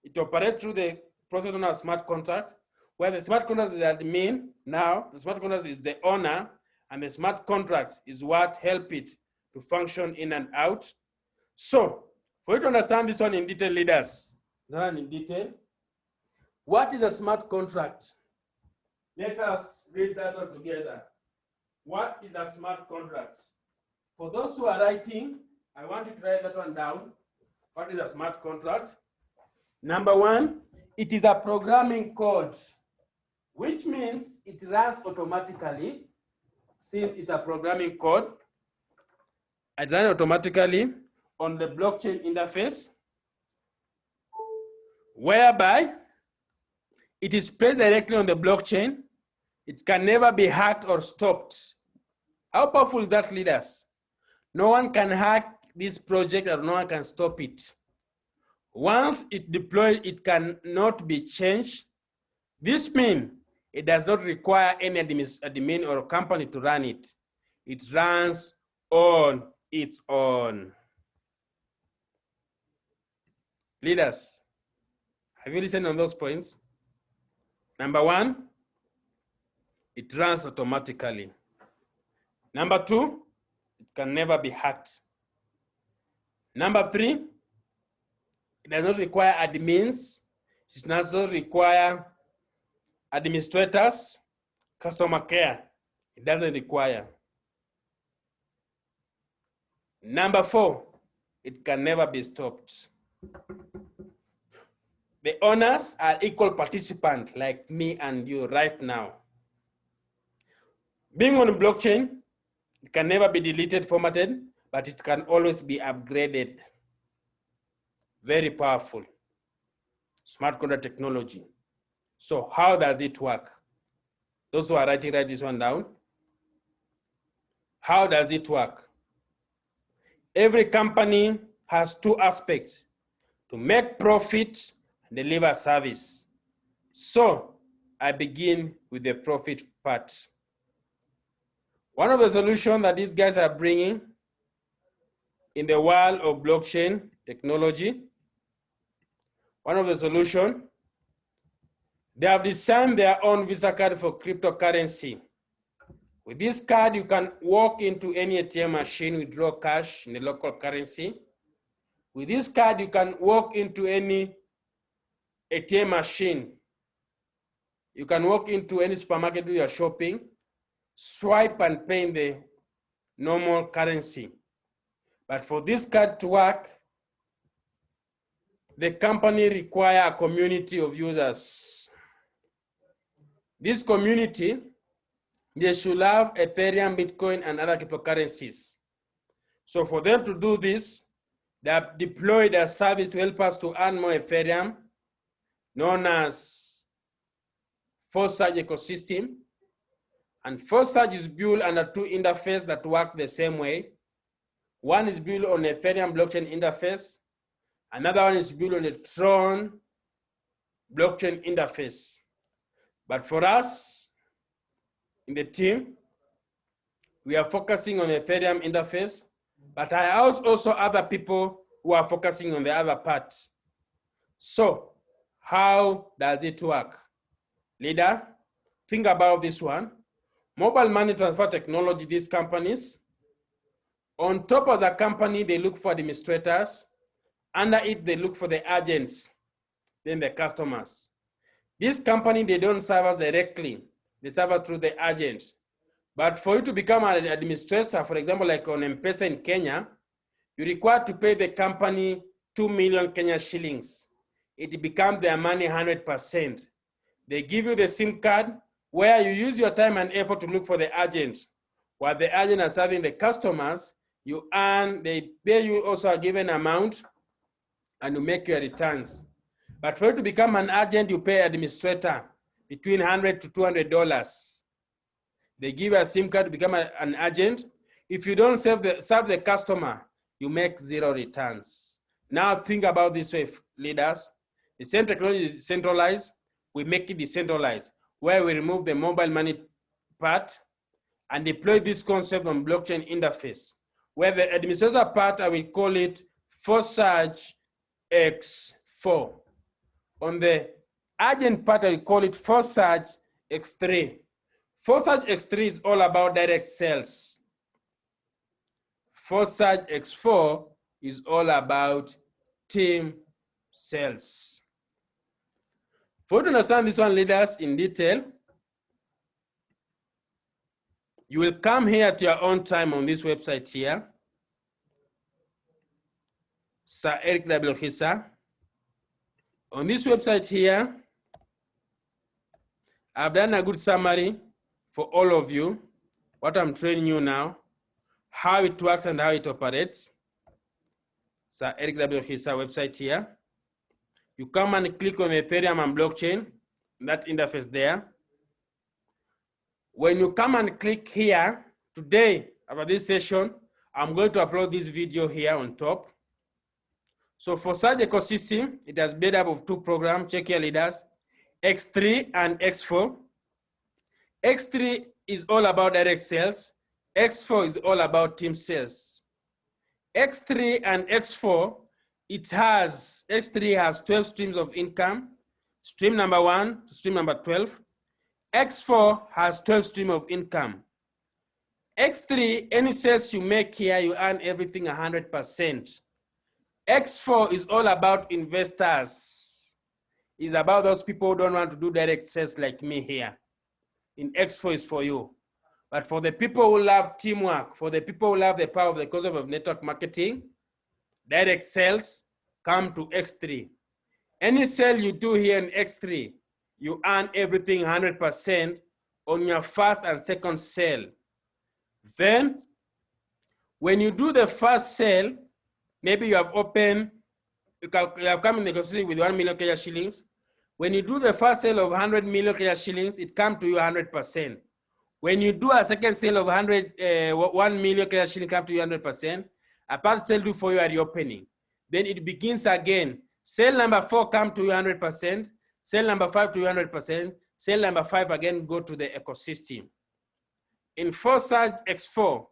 it operates through the process known as smart contract, where the smart contract is the admin. Now, the smart contract is the owner, and the smart contract is what help it to function in and out. So, for you to understand this one in detail, leaders, not in detail, what is a smart contract? Let us read that all together. What is a smart contract? For those who are writing, I want you to write that one down. What is a smart contract? Number one, it is a programming code, which means it runs automatically. Since it's a programming code, it runs automatically on the blockchain interface, whereby it is placed directly on the blockchain. It can never be hacked or stopped. How powerful is that, leaders? No one can hack this project or no one can stop it. Once it's deployed, it cannot be changed. This means it does not require any admin or company to run it. It runs on its own. Leaders, have you listened on those points? Number one, it runs automatically. Number two, it can never be hacked. Number three, it does not require admins. It does not require administrators, customer care. It doesn't require. Number four, it can never be stopped. The owners are equal participants like me and you right now. Being on blockchain, it can never be deleted, formatted, but it can always be upgraded. Very powerful. Smart contract technology. So how does it work? Those who are writing, write this one down. How does it work? Every company has two aspects: to make profit and deliver service. So I begin with the profit part. One of the solutions that these guys are bringing in the world of blockchain technology, one of the solutions, they have designed their own Visa card for cryptocurrency. With this card, you can walk into any ATM machine, withdraw cash in the local currency. With this card, you can walk into any ATM machine. You can walk into any supermarket where you're shopping, swipe and pay in the normal currency. But for this card to work, the company requires a community of users. This community, they should have Ethereum, Bitcoin, and other cryptocurrencies. So for them to do this, they have deployed a service to help us to earn more Ethereum, known as Forsage ecosystem. And Forsage is built under two interfaces that work the same way. One is built on the Ethereum blockchain interface. Another one is built on the Tron blockchain interface. But for us in the team, we are focusing on the Ethereum interface But I also other people who are focusing on the other part. So how does it work? Leader, think about this one. Mobile money transfer technology, these companies, on top of the company, they look for administrators. Under it, they look for the agents, then the customers. This company, they don't serve us directly. They serve us through the agents. But for you to become an administrator, for example, like on M-Pesa in Kenya, you're required to pay the company 2 million Kenya shillings. It becomes their money 100%. They give you the SIM card where you use your time and effort to look for the agent. While the agent is serving the customers, you earn, they pay you also a given amount and you make your returns. But for you to become an agent, you pay administrator between $100 to $200. They give you a SIM card to become an agent. If you don't serve the customer, you make 0 returns. Now think about this way, leaders. The same technology is centralized, we make it decentralized, where we remove the mobile money part and deploy this concept on blockchain interface, where the administrator part, I will call it Forsage X4. On the agent part, I will call it Forsage X3. Forsage X3 is all about direct sales. Forsage X4 is all about team sales. For you to understand this one, leaders, in detail, you will come here at your own time on this website here. Sir Eric W. Hissa. On this website here, I've done a good summary for all of you, what I'm training you now, how it works and how it operates. Sir Eric W. Hissa website here. You come and click on Ethereum and blockchain, that interface there. When you come and click here, today, after this session, I'm going to upload this video here on top. So for such ecosystem, it has made up of 2 programs, check here leaders, X3 and X4. X3 is all about direct sales. X4 is all about team sales. X3 and X4, X3 has 12 streams of income, stream number 1 to stream number 12. X4 has 12 streams of income. X3, any sales you make here, you earn everything 100%. X4 is all about investors. It's about those people who don't want to do direct sales like me here. In X4 is for you. But for the people who love teamwork, for the people who love the power of the concept of network marketing, direct sales, come to X3. Any sale you do here in X3, you earn everything 100% on your first and second sale. Then, when you do the first sale, maybe you have opened, you have come in negotiation with 1 million Kenya shillings. When you do the first sale of 100 million Kenya shillings, it comes to you 100%. When you do a second sale of 1 million Kenya shillings, come to you 100%. A part sale do for you at the opening. Then it begins again. Sale number 4 come to you 100%. Sale number 5 to you 100%. Sale number 5 again go to the ecosystem. In Forsage X4,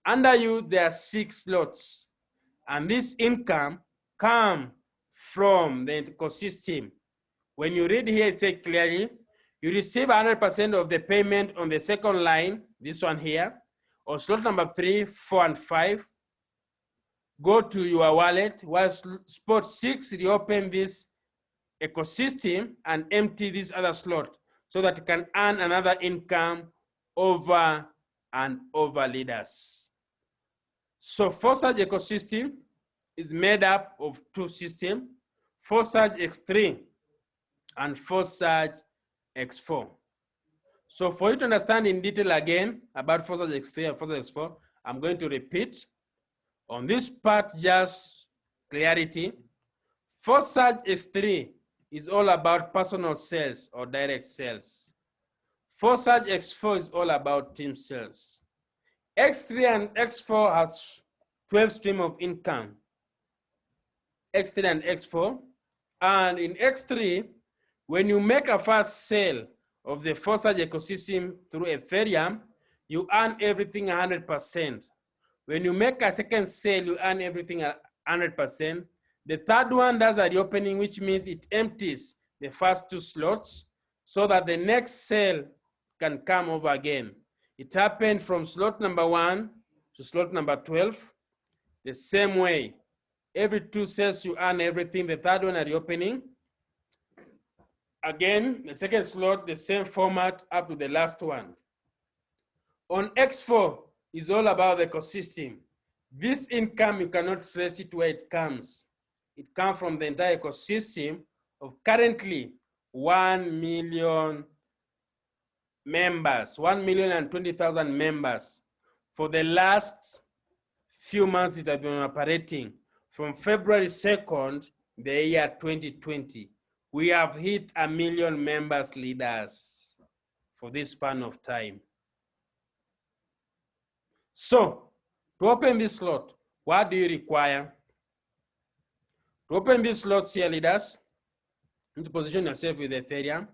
under you there are 6 slots. And this income comes from the ecosystem. When you read here, it says clearly, you receive 100% of the payment on the second line, this one here, or slot number 3, 4, and 5. Go to your wallet, while spot 6, reopen this ecosystem and empty this other slot so that you can earn another income over and over, leaders. So Forsage ecosystem is made up of 2 systems, Forsage X3 and Forsage X4. So for you to understand in detail again about Forsage X3 and Forsage X4, I'm going to repeat. On this part, just clarity. Forsage X3 is all about personal sales or direct sales. Forsage X4 is all about team sales. X3 and X4 has 12 streams of income. X3 and X4. And in X3, when you make a first sale of the Forsage ecosystem through Ethereum, you earn everything 100%. When you make a second sale, you earn everything at 100%. The third one does a reopening, which means it empties the first 2 slots so that the next sale can come over again. It happened from slot number 1 to slot number 12. The same way, every 2 sales you earn everything. The third one a reopening. Again, the second slot, the same format up to the last one. On X4 is all about the ecosystem. This income, you cannot trace it where it comes. It comes from the entire ecosystem of currently 1 million members, 1,020,000 members. For the last few months it has been operating. From February 2nd, the year 2020, we have hit 1 million members leaders for this span of time. So, to open this slot, what do you require? To open this slot here, leaders, you need to position yourself with Ethereum.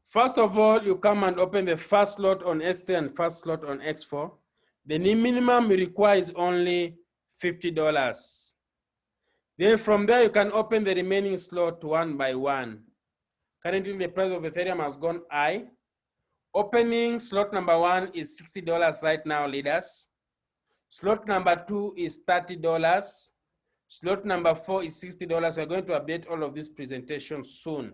First of all, you come and open the first slot on X3 and first slot on X4. The minimum you require is only $50. Then from there, you can open the remaining slot one by one. Currently, the price of Ethereum has gone high. Opening slot number 1 is $60 right now, leaders. Slot number 2 is $30. Slot number 4 is $60. We're going to update all of these presentations soon.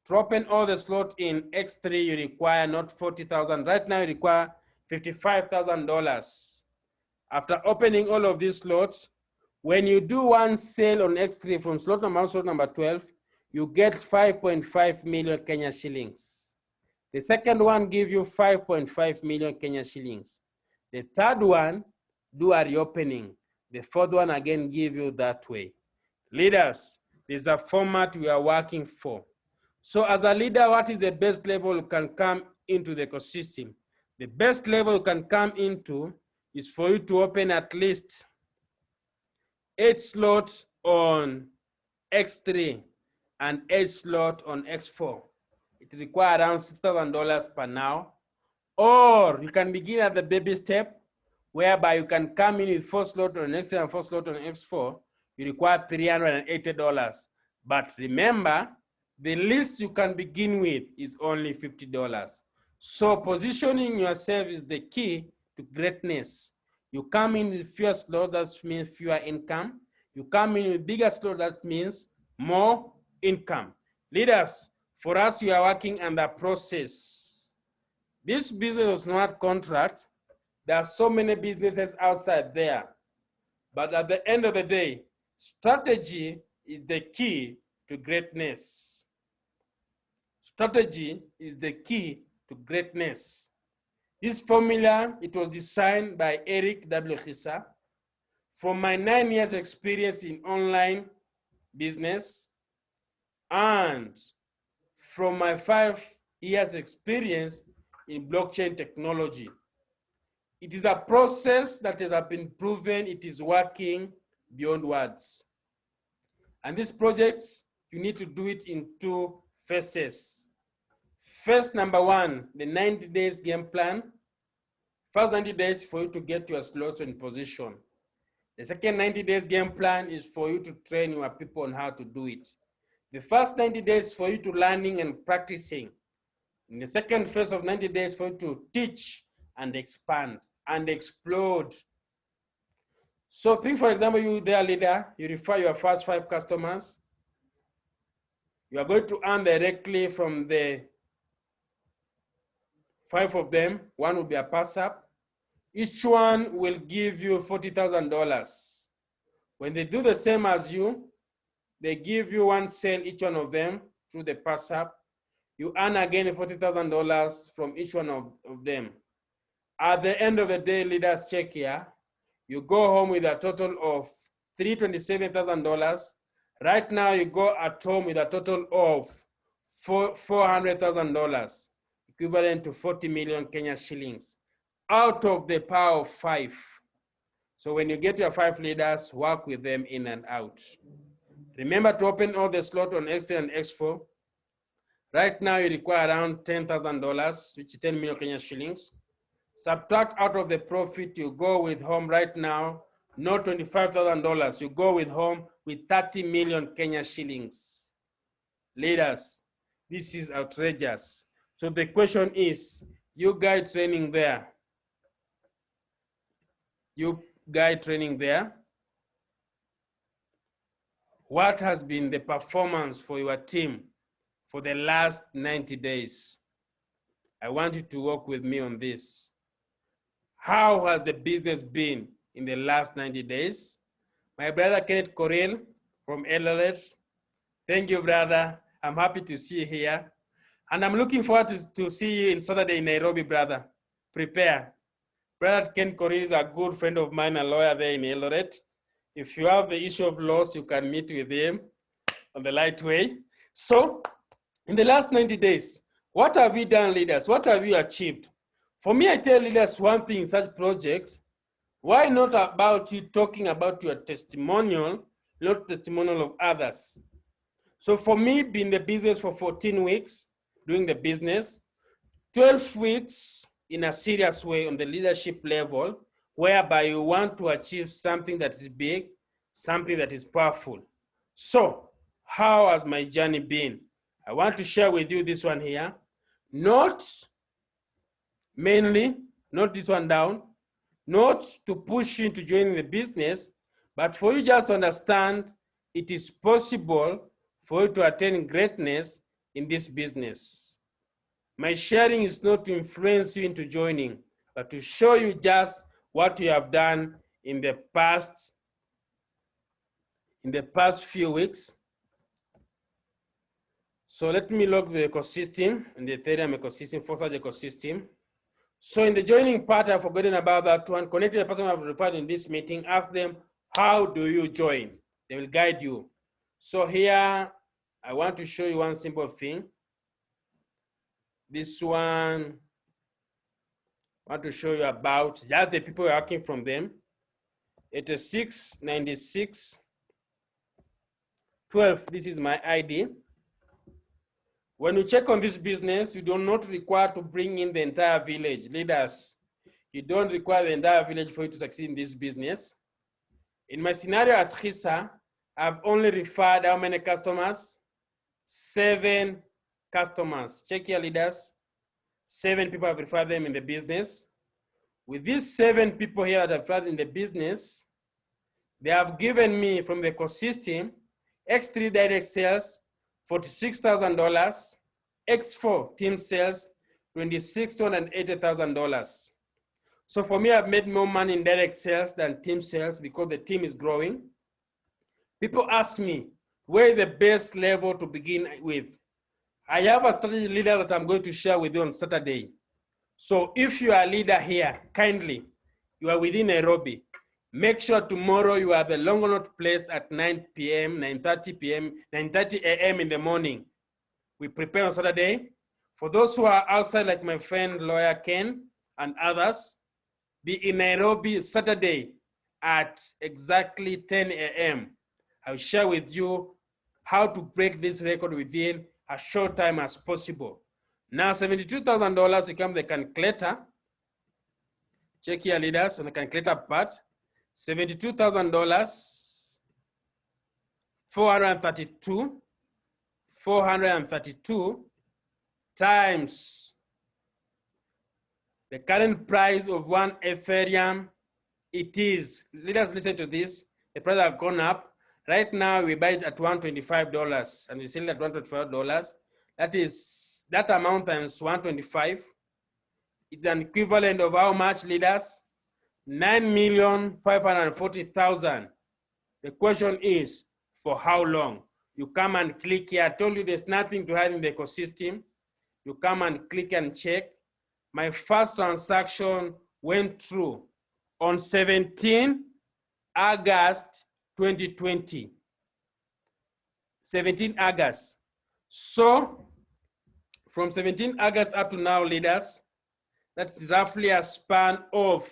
To open all the slot in X3, you require not $40,000. Right now, you require $55,000. After opening all of these slots, when you do one sale on X3 from slot number 1 to slot number 12, you get 5.5 million Kenya shillings. The second one gives you 5.5 million Kenya shillings. The third one, do a reopening. The fourth one again give you that way. Leaders, there's a format we are working for. So as a leader, what is the best level you can come into the ecosystem? The best level you can come into is for you to open at least 8 slots on X3 and 8 slots on X4. It requires around $6,000 per now. Or you can begin at the baby step, whereby you can come in with 4 slots on X3 and 4 slots on X4. You require $380. But remember, the least you can begin with is only $50. So positioning yourself is the key to greatness. You come in with fewer slots, that means fewer income. You come in with bigger slots, that means more income. Leaders, for us, we are working on the process. This business is not contract. There are so many businesses outside there. But at the end of the day, strategy is the key to greatness. Strategy is the key to greatness. This formula, it was designed by Eric W. Hissa. From my 9 years experience in online business and from my 5 years experience in blockchain technology, it is a process that has been proven it is working beyond words. And these projects, you need to do it in 2 phases. First, number 1, the 90 days game plan. First 90 days for you to get your slots in position. The second 90 days game plan is for you to train your people on how to do it. The first 90 days for you to learning and practicing. In the second phase of 90 days for you to teach and expand and explode. So think, for example, you there leader, you refer your first 5 customers. You are going to earn directly from the 5 of them. 1 will be a pass up. Each one will give you $40,000. When they do the same as you, they give you 1 sale, each one of them, through the pass up. You earn again $40,000 from each one of them. At the end of the day, leaders, check here. You go home with a total of $327,000. Right now, you go at home with a total of $400,000, equivalent to 40 million Kenya shillings, out of the power of 5. So when you get your 5 leaders, work with them in and out. Remember to open all the slots on X3 and X4. Right now, you require around $10,000, which is 10 million Kenya shillings. Subtract out of the profit, you go with home right now, not $25,000. You go with home with 30 million Kenya shillings. Leaders, this is outrageous. So the question is, you guys training there, what has been the performance for your team for the last 90 days? I want you to work with me on this. How has the business been in the last 90 days? My brother Kenneth Correll from LLS. Thank you, brother. I'm happy to see you here. And I'm looking forward to see you in Saturday in Nairobi, brother. Prepare. Brother Ken Correll is a good friend of mine, a lawyer there in Eldoret. If you have the issue of loss, you can meet with him on the light way. So, in the last 90 days, what have you done, leaders? What have you achieved? For me, I tell leaders one thing in such projects, why not about you talking about your testimonial, not testimonial of others? So for me, being in the business for 14 weeks, doing the business, 12 weeks in a serious way on the leadership level, whereby you want to achieve something that is big, something that is powerful. So how has my journey been? I want to share with you this one here. Not mainly, not this one down, not to push you into joining the business, but for you just to understand it is possible for you to attain greatness in this business. My sharing is not to influence you into joining, but to show you just what you have done in the past few weeks. So let me log the ecosystem and the Ethereum ecosystem, for such ecosystem. So in the joining part, I've forgotten about that one. Connect to the person I've referred in this meeting, ask them, how do you join? They will guide you. So here, I want to show you one simple thing. This one, I want to show you about just the people working from them. 86, 96, 12, this is my ID. When you check on this business, you do not require to bring in the entire village. Leaders, you don't require the entire village for you to succeed in this business. In my scenario as Hisa, I've only referred how many customers? 7 customers. Check here, leaders. 7 people have referred them in the business. With these 7 people here that have referred in the business, they have given me from the ecosystem X3 direct sales, $46,000, X4 team sales, $26,280,000. So for me, I've made more money in direct sales than team sales because the team is growing. People ask me, where is the best level to begin with? I have a strategy leader that I'm going to share with you on Saturday. So if you are a leader here, kindly, you are within Nairobi, make sure tomorrow you are at the Longonot place at 9 p.m., 9:30 a.m. in the morning. We prepare on Saturday. For those who are outside, like my friend lawyer Ken and others, be in Nairobi Saturday at exactly 10 a.m. I'll share with you how to break this record within as short time as possible. Now, $72,000 becomes the calculator. Check here, leaders, on the calculator part. $72,000, 432 times the current price of 1 Ethereum. It is, leaders, listen to this. The price have gone up. Right now, we buy it at $125 and we sell it at $125. That is, that amount times 125. It's an equivalent of how much, leaders? 9,540,000. The question is, for how long? You come and click here. I told you there's nothing to hide in the ecosystem. You come and click and check. My first transaction went through on 17 August 2020. 17 August. So from 17 August up to now, leaders, that's roughly a span of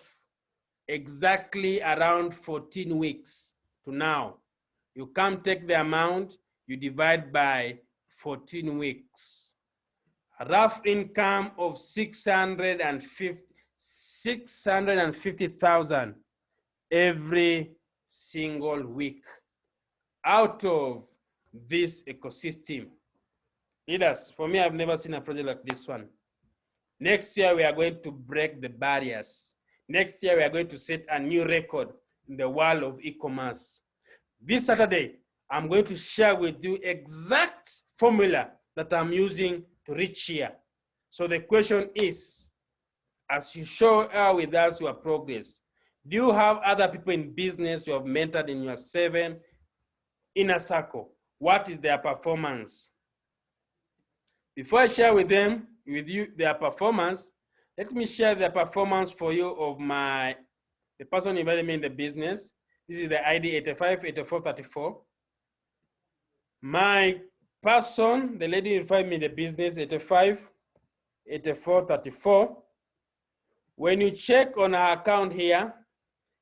exactly around 14 weeks to now. You come take the amount, you divide by 14 weeks. A rough income of 650,000 every single week out of this ecosystem. Leaders, for me, I've never seen a project like this one. Next year, we are going to break the barriers. Next year, we are going to set a new record in the world of e-commerce. This Saturday, I'm going to share with you exact formula that I'm using to reach here. So the question is, as you share with us your progress, do you have other people in business you have mentored in your 7 inner circle? What is their performance? Before I share with you their performance, let me share the performance for you of the person invited me in the business. This is the ID 858434. My person, the lady who invited me in the business, 858434. When you check on her account here,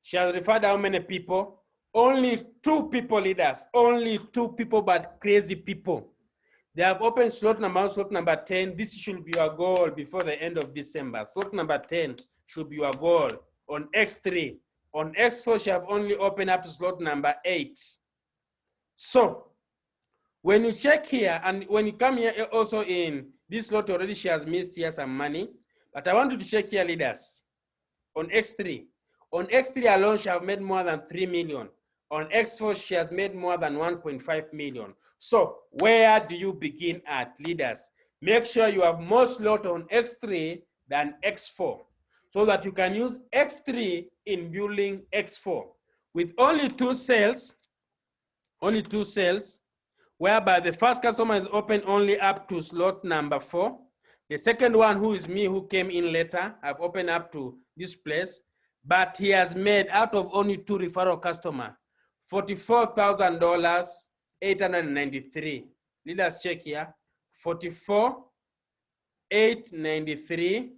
she has referred how many people? Only 2 people, leaders. Only 2 people, but crazy people. They have opened slot number 10. This should be your goal before the end of December. Slot number 10 should be your goal on X3. On X4, she have only opened up to slot number 8. So when you check here, and when you come here also in this slot already, she has missed here some money. But I want you to check here, leaders, on X3. On X3 alone, she has made more than 3 million. On X4, she has made more than 1.5 million. So where do you begin at, leaders? Make sure you have more slot on X3 than X4 so that you can use X3 in building X4. With only 2 sales, whereby the first customer is open only up to slot number 4. The second one, who is me, who came in later, I've opened up to this place, but he has made out of only 2 referral customers, $44,893. Leaders check here, 44,893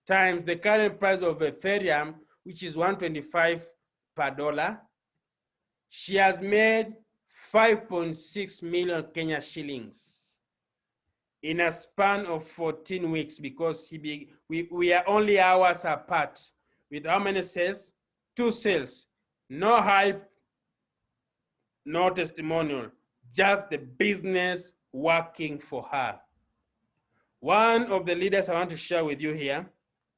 times the current price of Ethereum, which is 125 per dollar. She has made 5.6 million Kenya shillings in a span of 14 weeks because we are only hours apart. With how many sales? 2 sales. No hype, no testimonial, just the business working for her. One of the leaders I want to share with you here,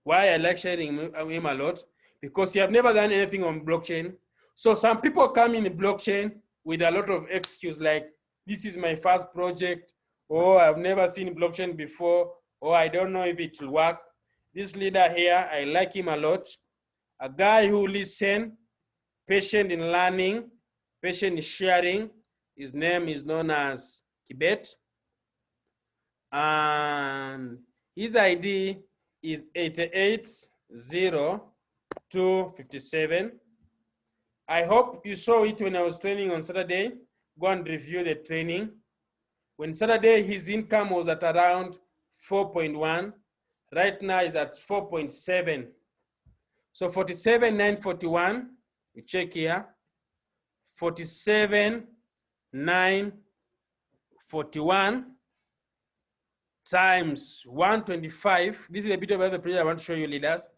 why I like sharing him a lot, because you have never done anything on blockchain. So some people come in the blockchain with a lot of excuse like, this is my first project, or I've never seen blockchain before, or I don't know if it will work. This leader here, I like him a lot. A guy who listens, patient in learning, patient in sharing. His name is known as Kibet. And his ID is 880257. I hope you saw it when I was training on Saturday. Go and review the training. When Saturday, his income was at around 4.1. Right now, it's at 4.7. So 47,941, we check here. 47,941 times 125. This is a bit of the project I want to show you, leaders.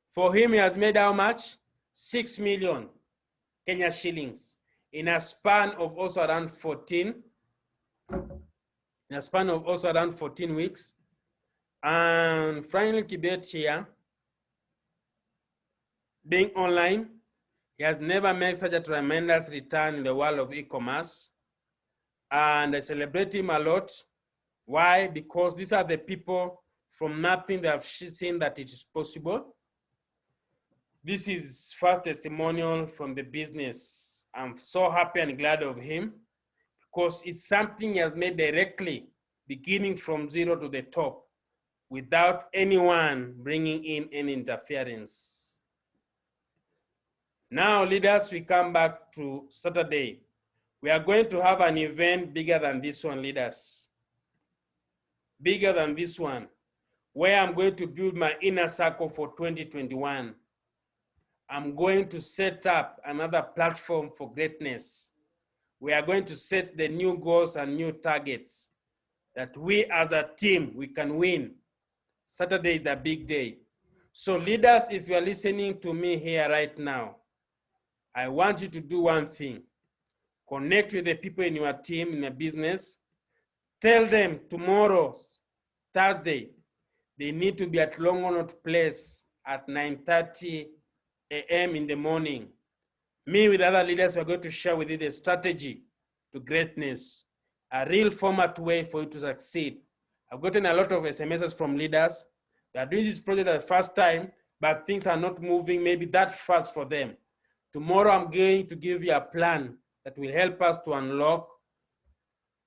For him, he has made how much? 6 million Kenya shillings in a span of also around 14. In a span of also around 14 weeks. And finally, Kibet here, being online, he has never made such a tremendous return in the world of e-commerce. And I celebrate him a lot. Why? Because these are the people from nothing that have seen that it is possible. This is first testimonial from the business. I'm so happy and glad of him because it's something he has made directly, beginning from 0 to the top, without anyone bringing in any interference. Now, leaders, we come back to Saturday. We are going to have an event bigger than this one, leaders. Bigger than this one, where I'm going to build my inner circle for 2021. I'm going to set up another platform for greatness. We are going to set the new goals and new targets that we as a team, we can win. Saturday is a big day. So leaders, if you are listening to me here right now, I want you to do one thing. Connect with the people in your team, in your business. Tell them tomorrow, Thursday, they need to be at Longonot Place at 9:30 a.m. in the morning. Me with other leaders, we're going to share with you the strategy to greatness, a real format way for you to succeed. I've gotten a lot of SMSs from leaders that are doing this project at the first time, but things are not moving maybe that fast for them. Tomorrow, I'm going to give you a plan that will help us to unlock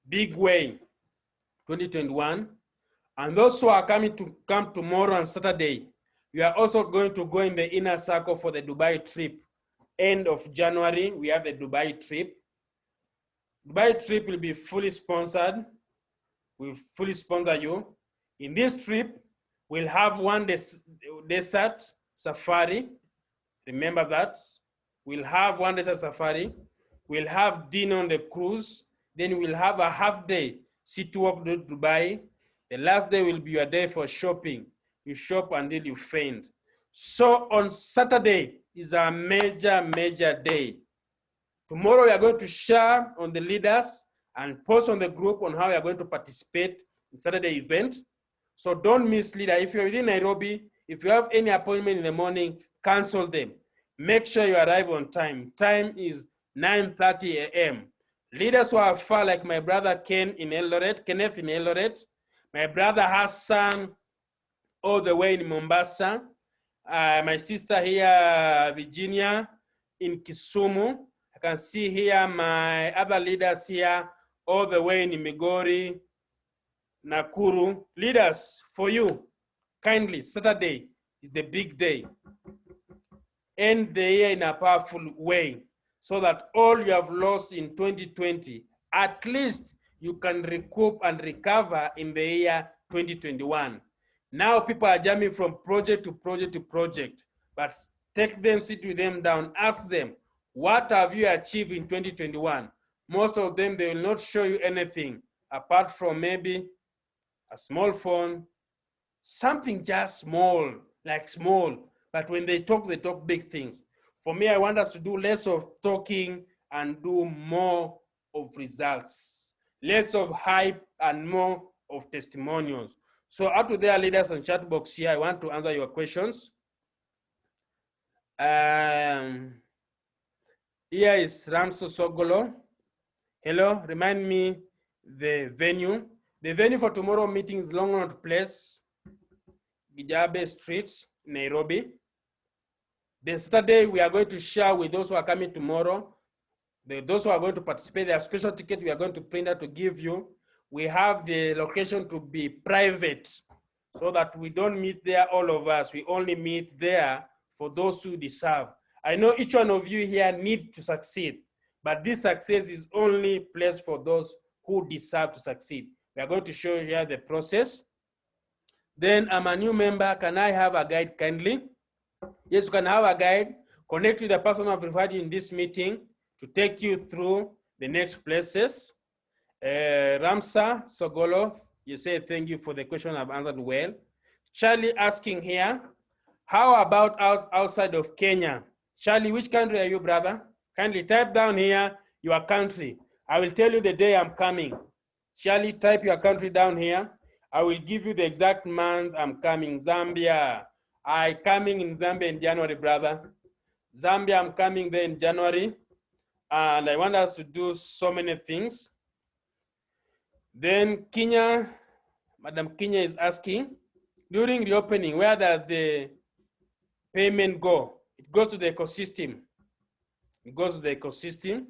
big way 2021. And those who are coming to come tomorrow and Saturday, we are also going to go in the inner circle for the Dubai trip. End of January, we have the Dubai trip. Dubai trip will be fully sponsored. We'll fully sponsor you. In this trip, we'll have one desert safari. Remember that. We'll have one desert safari. We'll have dinner on the cruise. Then we'll have a half day city walk to Dubai. The last day will be your day for shopping. You shop until you faint. So on Saturday is a major, major day. Tomorrow we are going to share on the leaders and post on the group on how we are going to participate in Saturday event. So don't miss leader. If you're within Nairobi, if you have any appointment in the morning, cancel them. Make sure you arrive on time. Time is 9:30 a.m. Leaders who are far, like my brother Kenneth in Eldoret, my brother Hassan all the way in Mombasa, my sister here, Virginia, in Kisumu. I can see here my other leaders here, all the way in Migori, Nakuru. Leaders, for you, kindly, Saturday is the big day. End the year in a powerful way so that all you have lost in 2020, at least you can recoup and recover in the year 2021. Now people are jumping from project to project to project, but take them, sit with them down, ask them, what have you achieved in 2021? Most of them, they will not show you anything apart from maybe a small phone, something just small, like small, but when they talk big things. For me, I want us to do less of talking and do more of results, less of hype and more of testimonials. So up to their leaders on chat box here, I want to answer your questions. Here is Ramso Sogolo. Hello, remind me the venue. The venue for tomorrow meeting is Longonot Place, Gijabe Street, Nairobi. Then Saturday, we are going to share with those who are coming tomorrow. Those who are going to participate, their special ticket we are going to print out to give you. We have the location to be private so that we don't meet there, all of us. We only meet there for those who deserve. I know each one of you here need to succeed, but this success is only placed for those who deserve to succeed. We are going to show you here the process. Then I'm a new member. Can I have a guide kindly? Yes, you can have a guide. Connect with the person who have referred you in this meeting to take you through the next places. Ramsa Sogolo, you say thank you for the question. I've answered well. Charlie asking here, how about outside of Kenya? Charlie, which country are you, brother? Kindly type down here your country. I will tell you the day I'm coming. Charlie, type your country down here. I will give you the exact month I'm coming. Zambia. I coming in Zambia in January, brother. Zambia, I'm coming there in January. And I want us to do so many things. Then Kenya, Madam Kenya is asking, during the opening, where does the payment go? It goes to the ecosystem. It goes to the ecosystem.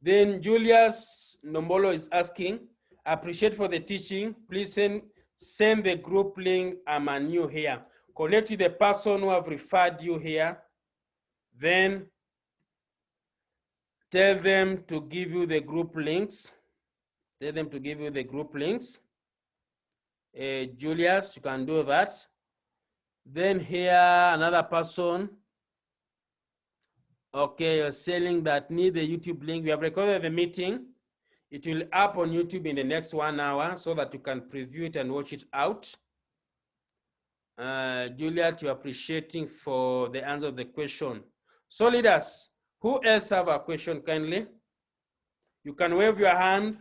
Then Julius Nombolo is asking, appreciate for the teaching. Please send the group link. I'm new here. Connect with the person who have referred you here. Then tell them to give you the group links. Tell them to give you the group links. Julius, you can do that. Then here, another person. Okay, you're saying that need the YouTube link. We have recorded the meeting. It will up on YouTube in the next 1 hour so that you can preview it and watch it out. Juliet, you're appreciating for the answer of the question. So leaders, who else have a question kindly? You can wave your hand.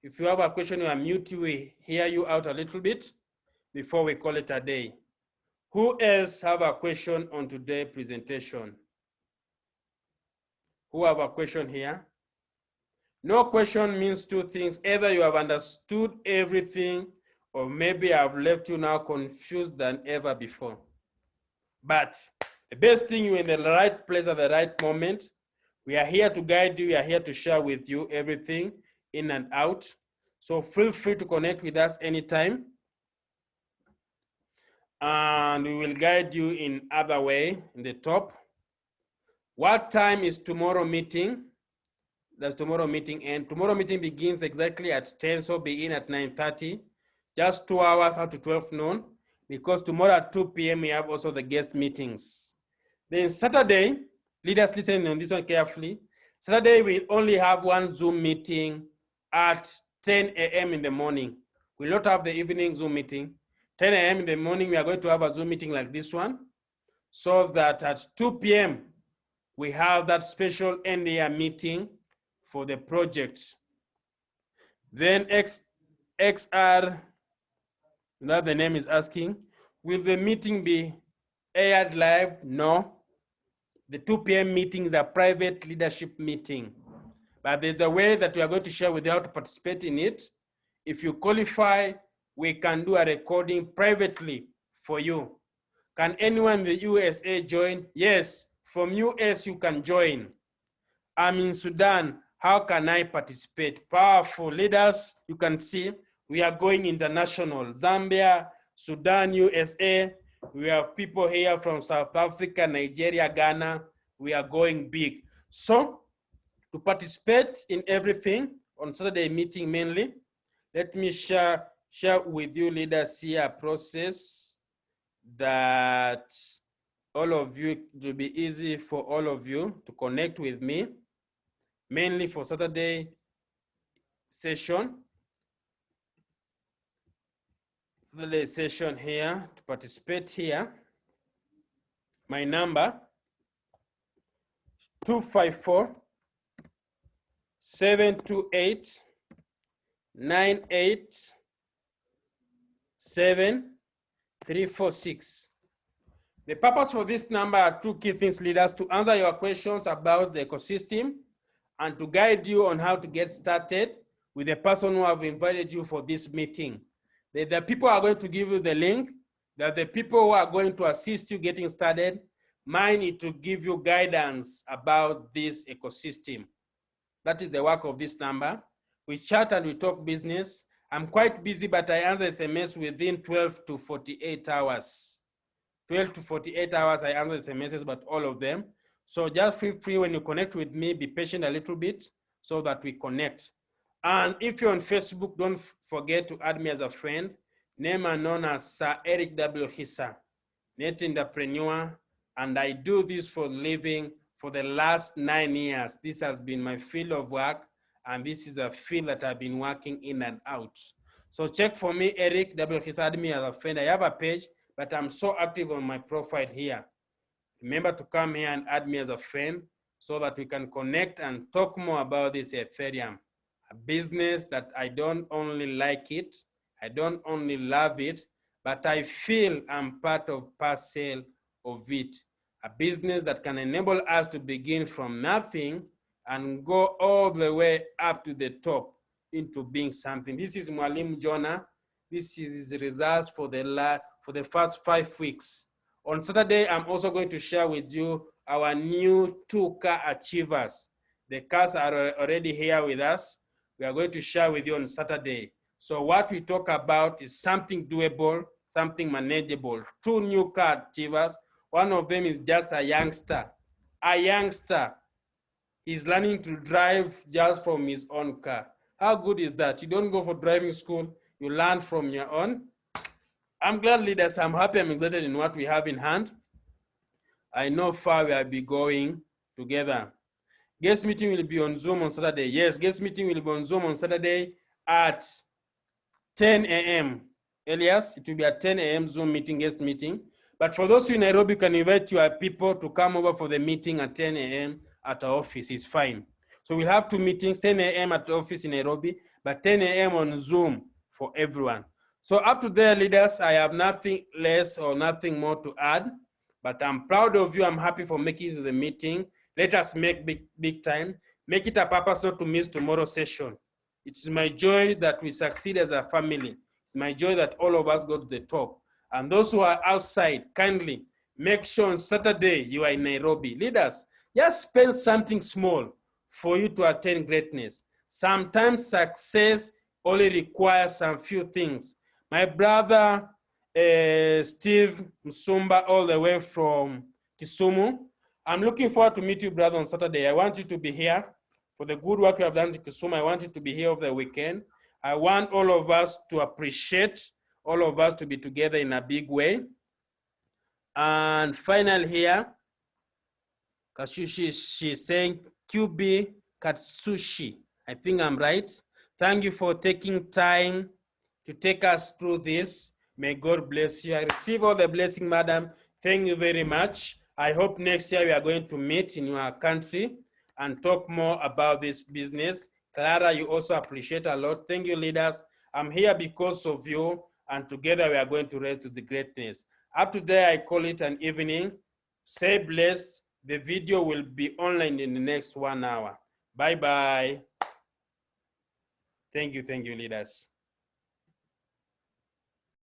If you have a question, you are mute, we hear you out a little bit before we call it a day. Who else have a question on today's presentation? Who have a question here? No question means two things. Either you have understood everything, or maybe I've left you now confused than ever before. But the best thing, you're in the right place at the right moment. We are here to guide you. We are here to share with you everything in and out. So feel free to connect with us anytime. And we will guide you in other way in the top. What time is tomorrow meeting? That's tomorrow meeting, and tomorrow meeting begins exactly at 10, so begin at 9:30, just 2 hours up to 12 noon, because tomorrow at 2 p.m. we have also the guest meetings. Then Saturday, leaders listen on this one carefully. Saturday we only have one Zoom meeting at 10 a.m. in the morning. We will not have the evening Zoom meeting. 10 a.m. in the morning, we are going to have a Zoom meeting like this one, so that at 2 p.m. we have that special end-year meeting for the project. Then XR, that the name is asking, will the meeting be aired live? No. The 2 p.m. meeting is a private leadership meeting. But there's a way that we are going to share with you how to participate in it. If you qualify, we can do a recording privately for you. Can anyone in the USA join? Yes, from US you can join. I'm in Sudan. How can I participate? Powerful leaders, you can see we are going international. Zambia, Sudan, USA. We have people here from South Africa, Nigeria, Ghana. We are going big. So to participate in everything on Saturday meeting mainly, let me share with you leaders here a process that all of you, it will be easy for all of you to connect with me, mainly for Saturday session. Saturday session here, to participate here. My number, 254-728-987-346. The purpose for this number are two key things, leaders: to answer your questions about the ecosystem and to guide you on how to get started with the person who have invited you for this meeting. The people are going to give you the link. They're the people who are going to assist you getting started. Mine is to give you guidance about this ecosystem. That is the work of this number. We chat and we talk business. I'm quite busy, but I answer SMS within 12 to 48 hours. 12 to 48 hours, I answer SMSs, but all of them. So just feel free when you connect with me, be patient a little bit so that we connect. And if you're on Facebook, don't forget to add me as a friend. Name and known as Sir Eric W. Hissa, net entrepreneur, and I do this for a living for the last 9 years. This has been my field of work, and this is a field that I've been working in and out. So check for me, Eric W. Hissa, add me as a friend. I have a page, but I'm so active on my profile here. Remember to come here and add me as a friend so that we can connect and talk more about this Ethereum, a business that I don't only like it, I don't only love it, but I feel I'm part of parcel of it. A business that can enable us to begin from nothing and go all the way up to the top into being something. This is Mwalimu Jonah. This is the results for the first 5 weeks. On Saturday, I'm also going to share with you our new 2 car achievers. The cars are already here with us. We are going to share with you on Saturday. So what we talk about is something doable, something manageable. 2 new car achievers. One of them is just a youngster. A youngster is learning to drive just from his own car. How good is that? You don't go for driving school, you learn from your own. I'm glad, leaders. I'm happy, I'm excited in what we have in hand. I know far we'll be going together. Guest meeting will be on Zoom on Saturday. Yes, guest meeting will be on Zoom on Saturday at 10 a.m. Elias. It will be at 10 a.m. Zoom meeting, guest meeting. But for those in Nairobi, you can invite your people to come over for the meeting at 10 a.m. at our office. It's fine. So we'll have 2 meetings, 10 a.m. at the office in Nairobi, but 10 a.m. on Zoom for everyone. So up to there, leaders, I have nothing less or nothing more to add, but I'm proud of you. I'm happy for making it to the meeting. Let us make big time. Make it a purpose not to miss tomorrow's session. It is my joy that we succeed as a family. It's my joy that all of us go to the top. And those who are outside, kindly make sure on Saturday you are in Nairobi. Leaders, just spend something small for you to attain greatness. Sometimes success only requires some few things. My brother, Steve Musumba, all the way from Kisumu. I'm looking forward to meet you, brother, on Saturday. I want you to be here for the good work you have done to Kisumu. I want you to be here over the weekend. I want all of us to appreciate, all of us to be together in a big way. And finally here, Katsushi, she's saying QB Katsushi. I think I'm right. Thank you for taking time to take us through this. May God bless you. I receive all the blessing, madam. Thank you very much. I hope next year we are going to meet in your country and talk more about this business. Clara, you also appreciate a lot. Thank you, leaders. I'm here because of you, and together we are going to raise to the greatness. Up to there, I call it an evening. Stay blessed. The video will be online in the next 1 hour. Bye-bye. Thank you, leaders.